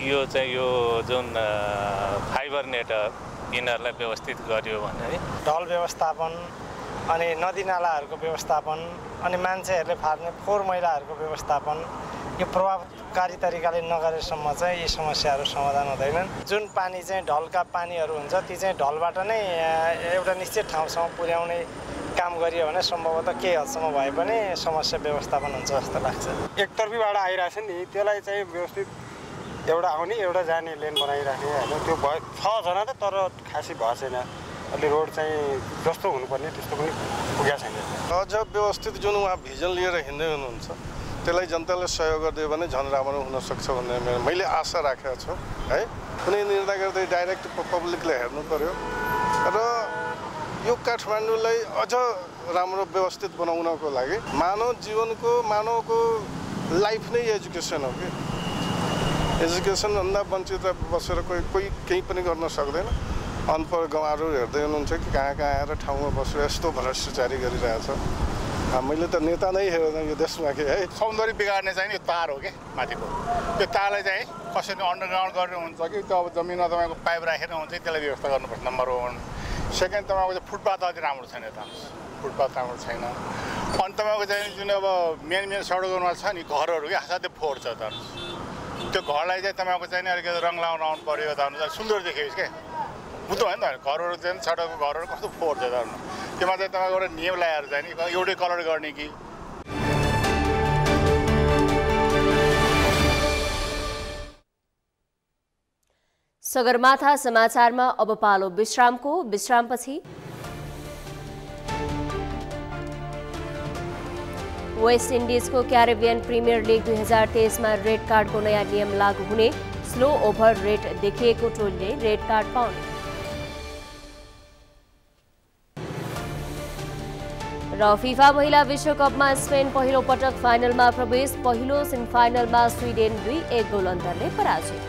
यो चाहिँ यो जुन फाइबर नेटवर्क यिनीहरूलाई व्यवस्थित गरियो भने ढल व्यवस्थापन अनि नदीनालाहरूको व्यवस्थापन अनि मान्छेहरूले फाल्ने फोहोर मैलाहरूको व्यवस्थापन यो प्रभावकारी तरिकाले नगरेसम्म चाहिँ यी समस्याहरू समाधान हुँदैनन्। जुन पानी चाहिँ ढलका पानीहरू हुन्छ ती चाहिँ ढलबाट नै एउटा निश्चित ठाउँसम्म पुर्याउने काम गरियो भने सम्भवतः केही हदसम्म भए पनि समस्या व्यवस्थापन हुन्छ जस्तो लाग्छ। एकतर्फीबाट आइरहेछ नि त्यसलाई चाहिँ व्यवस्थित एउटा आउने एउटा जाने लेन बनाइराखे होइन त्यो भयो 6 जना त तर खासै भएको छैन। अलि रोड चाहिँ जस्तो हुनुपर्ने त्यस्तो पनि पुगेको छैन। अझ व्यवस्थित जुन उहाँ भिजन लिएर हिँड्दै हुनुहुन्छ त्यसलाई जनताले सहयोग गरिदियो भने झन् राम्रो हुनसक्छ भन्ने मैले आशा राखेको छु है। कुनै निर्णय गर्दै डाइरेक्ट पब्लिकले हेर्नु पर्यो र यो काठमाडौँलाई अझ राम्रो व्यवस्थित बनाउनको लागि मानवको लाइफ नै एजुकेसन हो कि एजुकेसनभन्दा वञ्चित बसेर कोही केही पनि गर्न सक्दैन। अनपढ गाउँहरू हेर्दै हुनुहुन्छ कि कहाँ आएर ठाउँमा बसेर यस्तो भ्रष्टाचारी गरिरहेछ। मैले त नेता नै हेर्दैन यो देशमा कि है। सौन्दर्य बिगार्ने चाहिँ यो तार हो कि माथिको त्यो तारलाई चाहिँ कसरी अन्डरग्राउन्ड गरेर हुन्छ कि त्यो अब जमिनमा तपाईँको पाइप राखेर हुन्छ त्यसलाई व्यवस्था गर्नुपर्छ नम्बर 1। सेकेन्ड तपाईँको चाहिँ फुटपाथ अझै राम्रो छैन यता फुटपाथ राम्रो छैन। अनि तपाईँको चाहिँ जुन अब मेन सडकहरूमा छ नि घरहरू कि असाध्यै फोहोर छ त त्यो घरलाई चाहिँ तपाईँको चाहिँ अलिकति रङ लगाउनु पऱ्यो त सुन्दर देखियोस् क्या बुझ्नु होइन त घरहरू चाहिँ सडकको घरहरू कस्तो फोहोर छ त त्यसमा चाहिँ तपाईँको एउटा नियम लगाएर चाहिँ नि एउटै कलर गर्ने कि। सगरमाथा समाचारमा अब पालो विश्रामको। विश्रामपछि वेस्ट इन्डिजको क्यारिबियन प्रिमियर लिग 2023 मा रेड कार्डको नयाँ नियम लागू हुने, स्लो ओभर रेट देखिएको टोलीले रेड कार्ड पाउने र फिफा महिला विश्वकपमा स्पेन पहिलो पटक फाइनलमा प्रवेश, पहिलो सेमिफाइनलमा स्विडेन 2-1 गोल अन्तरले पराजित।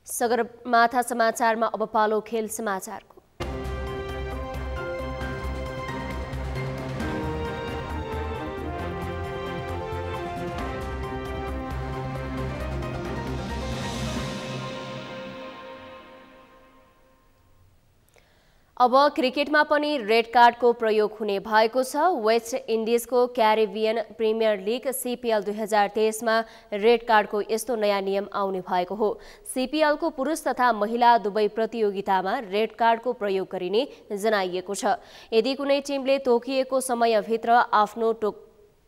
सगरमाथा समाचारमा अब पालो खेल समाचारको। अब क्रिकेटमा पनि रेड कार्डको प्रयोग हुने भएको छ। वेस्ट इन्डिजको क्यारिबियन प्रिमियर लिग CPL 2023 मा रेड कार्डको यस्तो नयाँ नियम आउने भएको हो। CPL को पुरुष तथा महिला दुवै प्रतियोगितामा रेड कार्डको प्रयोग गरिने जनाइएको छ। यदि कुनै टिमले तोकिएको समयभित्र आफ्नो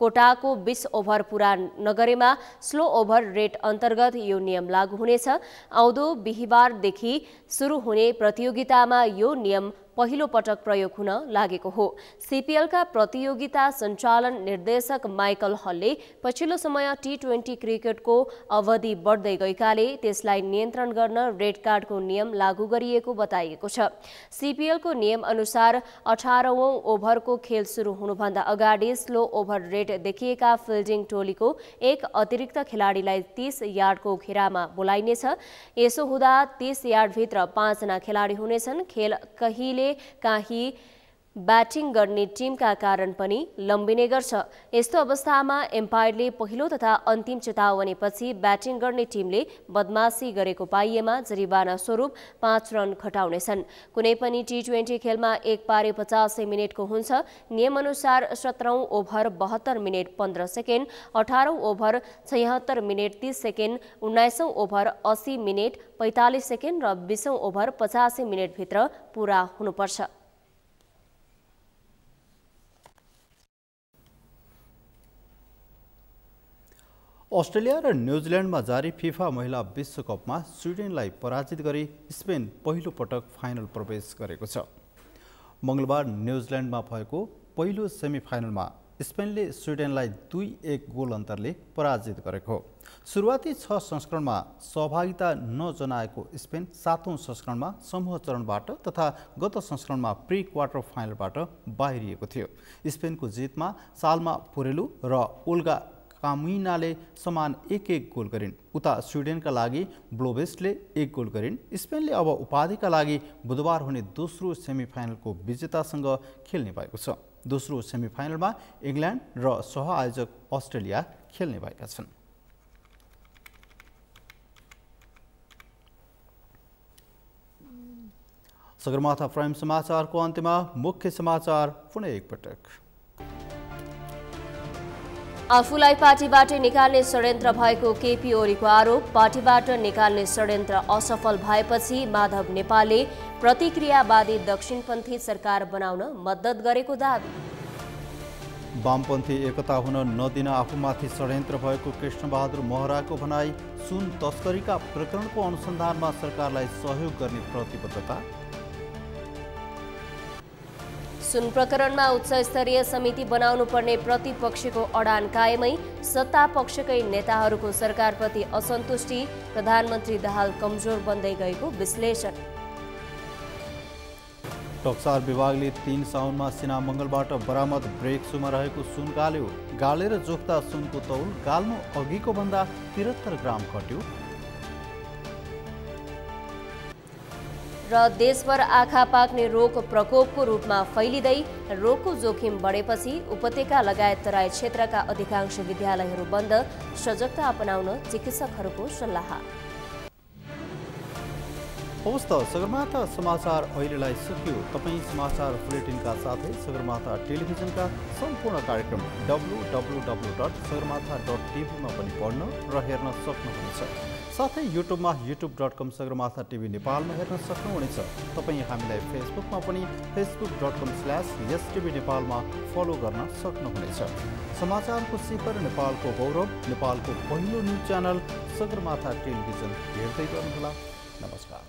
कोटाको 20 ओभर पूरा नगरेमा स्लो ओभर रेट अन्तर्गत यो नियम लागू हुनेछ। आउँदो बिहिबारदेखि सुरु हुने प्रतियोगितामा यो नियम पहिलो पटक प्रयोग हुन लागेको हो। CPL का प्रतियोगिता सञ्चालन निर्देशक माइकल हलले पछिल्लो समय T20 क्रिकेटको अवधि बढ्दै गएकाले त्यसलाई नियन्त्रण गर्न रेड कार्डको नियम लागू गरिएको बताइएको छ। CPL को नियम अनुसार 18औं ओभरको खेल सुरु हुनुभन्दा अगाडि स्लो ओभर रेट देखिएका फिल्डिङ टोलीको एक अतिरिक्त खेलाडीलाई 30 यार्डको घेरामा बोलाइनेछ। यसो हुँदा 30 यार्डभित्र 5 जना खेलाडी हुनेछन्। खेल कहिले काहीँ ब्याटिङ गर्ने टिमका कारण पनि लम्बिने गर्छ। यस्तो अवस्थामा एम्पायरले पहिलो तथा अन्तिम चेतावनीपछि ब्याटिङ गर्ने टिमले बदमासी गरेको पाइएमा जरिवाना स्वरूप 5 रन घटाउनेछन्। कुनै पनि T20 खेलमा एक पारी 85 मिनेटको हुन्छ। नियमअनुसार 17औं ओभर 72 मिनेट 15 सेकेन्ड, 18औं ओभर 76 मिनेट 30 सेकेन्ड, 19औं ओभर 80 मिनेट 45 सेकेन्ड र 20औं ओभर 85 मिनेटभित्र पूरा हुनुपर्छ। अस्ट्रेलिया र न्युजिल्यान्डमा जारी फिफा महिला विश्वकपमा स्विडेनलाई पराजित गरी स्पेन पहिलो पटक फाइनल प्रवेश गरेको छ। मंगलबार न्युजिल्यान्डमा भएको पहिलो सेमिफाइनलमा स्पेनले स्विडेनलाई 2-1 गोल अन्तरले पराजित गरेको हो। सुरुवाती 6 संस्करणमा सहभागिता नजनाएको स्पेन 7औं संस्करणमा समूह चरणबाट तथा गत संस्करणमा प्री क्वार्टर फाइनलबाट बाहिरिएको थियो। स्पेनको जितमा साल्मा पुरेलु र ओल्गा कामुइनाले समान 1-1 गोल गरिन्। उता स्विडेनका लागि ब्लोबेस्टले 1 गोल गरिन्। स्पेनले अब उपाधिका लागि बुधबार हुने दोस्रो सेमिफाइनलको विजेतासँग खेल्ने भएको छ। दोस्रो सेमिफाइनलमा इङ्ल्यान्ड र सहआयोजक अस्ट्रेलिया खेल्ने भएका छन्। सगरमाथा प्राइम समाचारको अन्त्यमा मुख्य समाचार पुनः एकपटक। आफूलाई पार्टीबाट निकाल्ने षड्यन्त्र भएको केपी ओलीको आरोप। पार्टीबाट निकाल्ने षड्यन्त्र असफल भएपछि माधव नेपालले प्रतिक्रियावादी दक्षिणपन्थी सरकार बनाउन मद्दत गरेको दावी। वामपन्थी एकता हुन नदिन आफूमाथि षड्यन्त्र भएको कृष्णबहादुर महराको भनाई। सुन तस्करीका प्रकरणको अनुसन्धानमा सरकारलाई सहयोग गर्ने प्रतिबद्धता। सुन प्रकरणमा उच्च स्तरीय समिति बनाउनु पर्ने प्रतिपक्षको अडान कायमै। सत्ता पक्षकै नेताहरूको सरकारप्रति असन्तुष्टि। प्रधानमन्त्री दाहाल कमजोर बन्दै गएको विश्लेषण। टक्सार विभागले 3 साउनमा सिनामङ्गलबाट बरामद ब्रेक सुमा रहेको सुन गाल्यो। गालेर जोख्दा सुनको तौल गाल्नु अघिको भन्दा 73 ग्राम घट्यो। र देशभर आँखा पाक्ने रोग प्रकोपको रूपमा फैलिँदै रोगको जोखिम बढेपछि उपत्यका लगायत तराई क्षेत्रका अधिकांश विद्यालयहरू बन्द। सजगता अपनाउन चिकित्सकहरूको सल्लाह। हवस् त सगरमाथा समाचार अहिलेलाई सकियो। तपाईँ समाचार बुलेटिनका साथै सगरमाथा टेलिभिजनका सम्पूर्ण कार्यक्रम www.sagarmatha.tv मा पनि पढ्न र हेर्न सक्नुहुनेछ। साथै युट्युबमा youtube.com सगरमाथा टिभी नेपालमा हेर्न सक्नुहुनेछ। तपाईँ हामीलाई फेसबुकमा पनि facebook.com/yestv नेपालमा फलो गर्न सक्नुहुनेछ। समाचारको शिखर नेपालको गौरव नेपालको पहिलो न्युज च्यानल सगरमाथा टेलिभिजन हेर्दै गर्नुहोला। नमस्कार।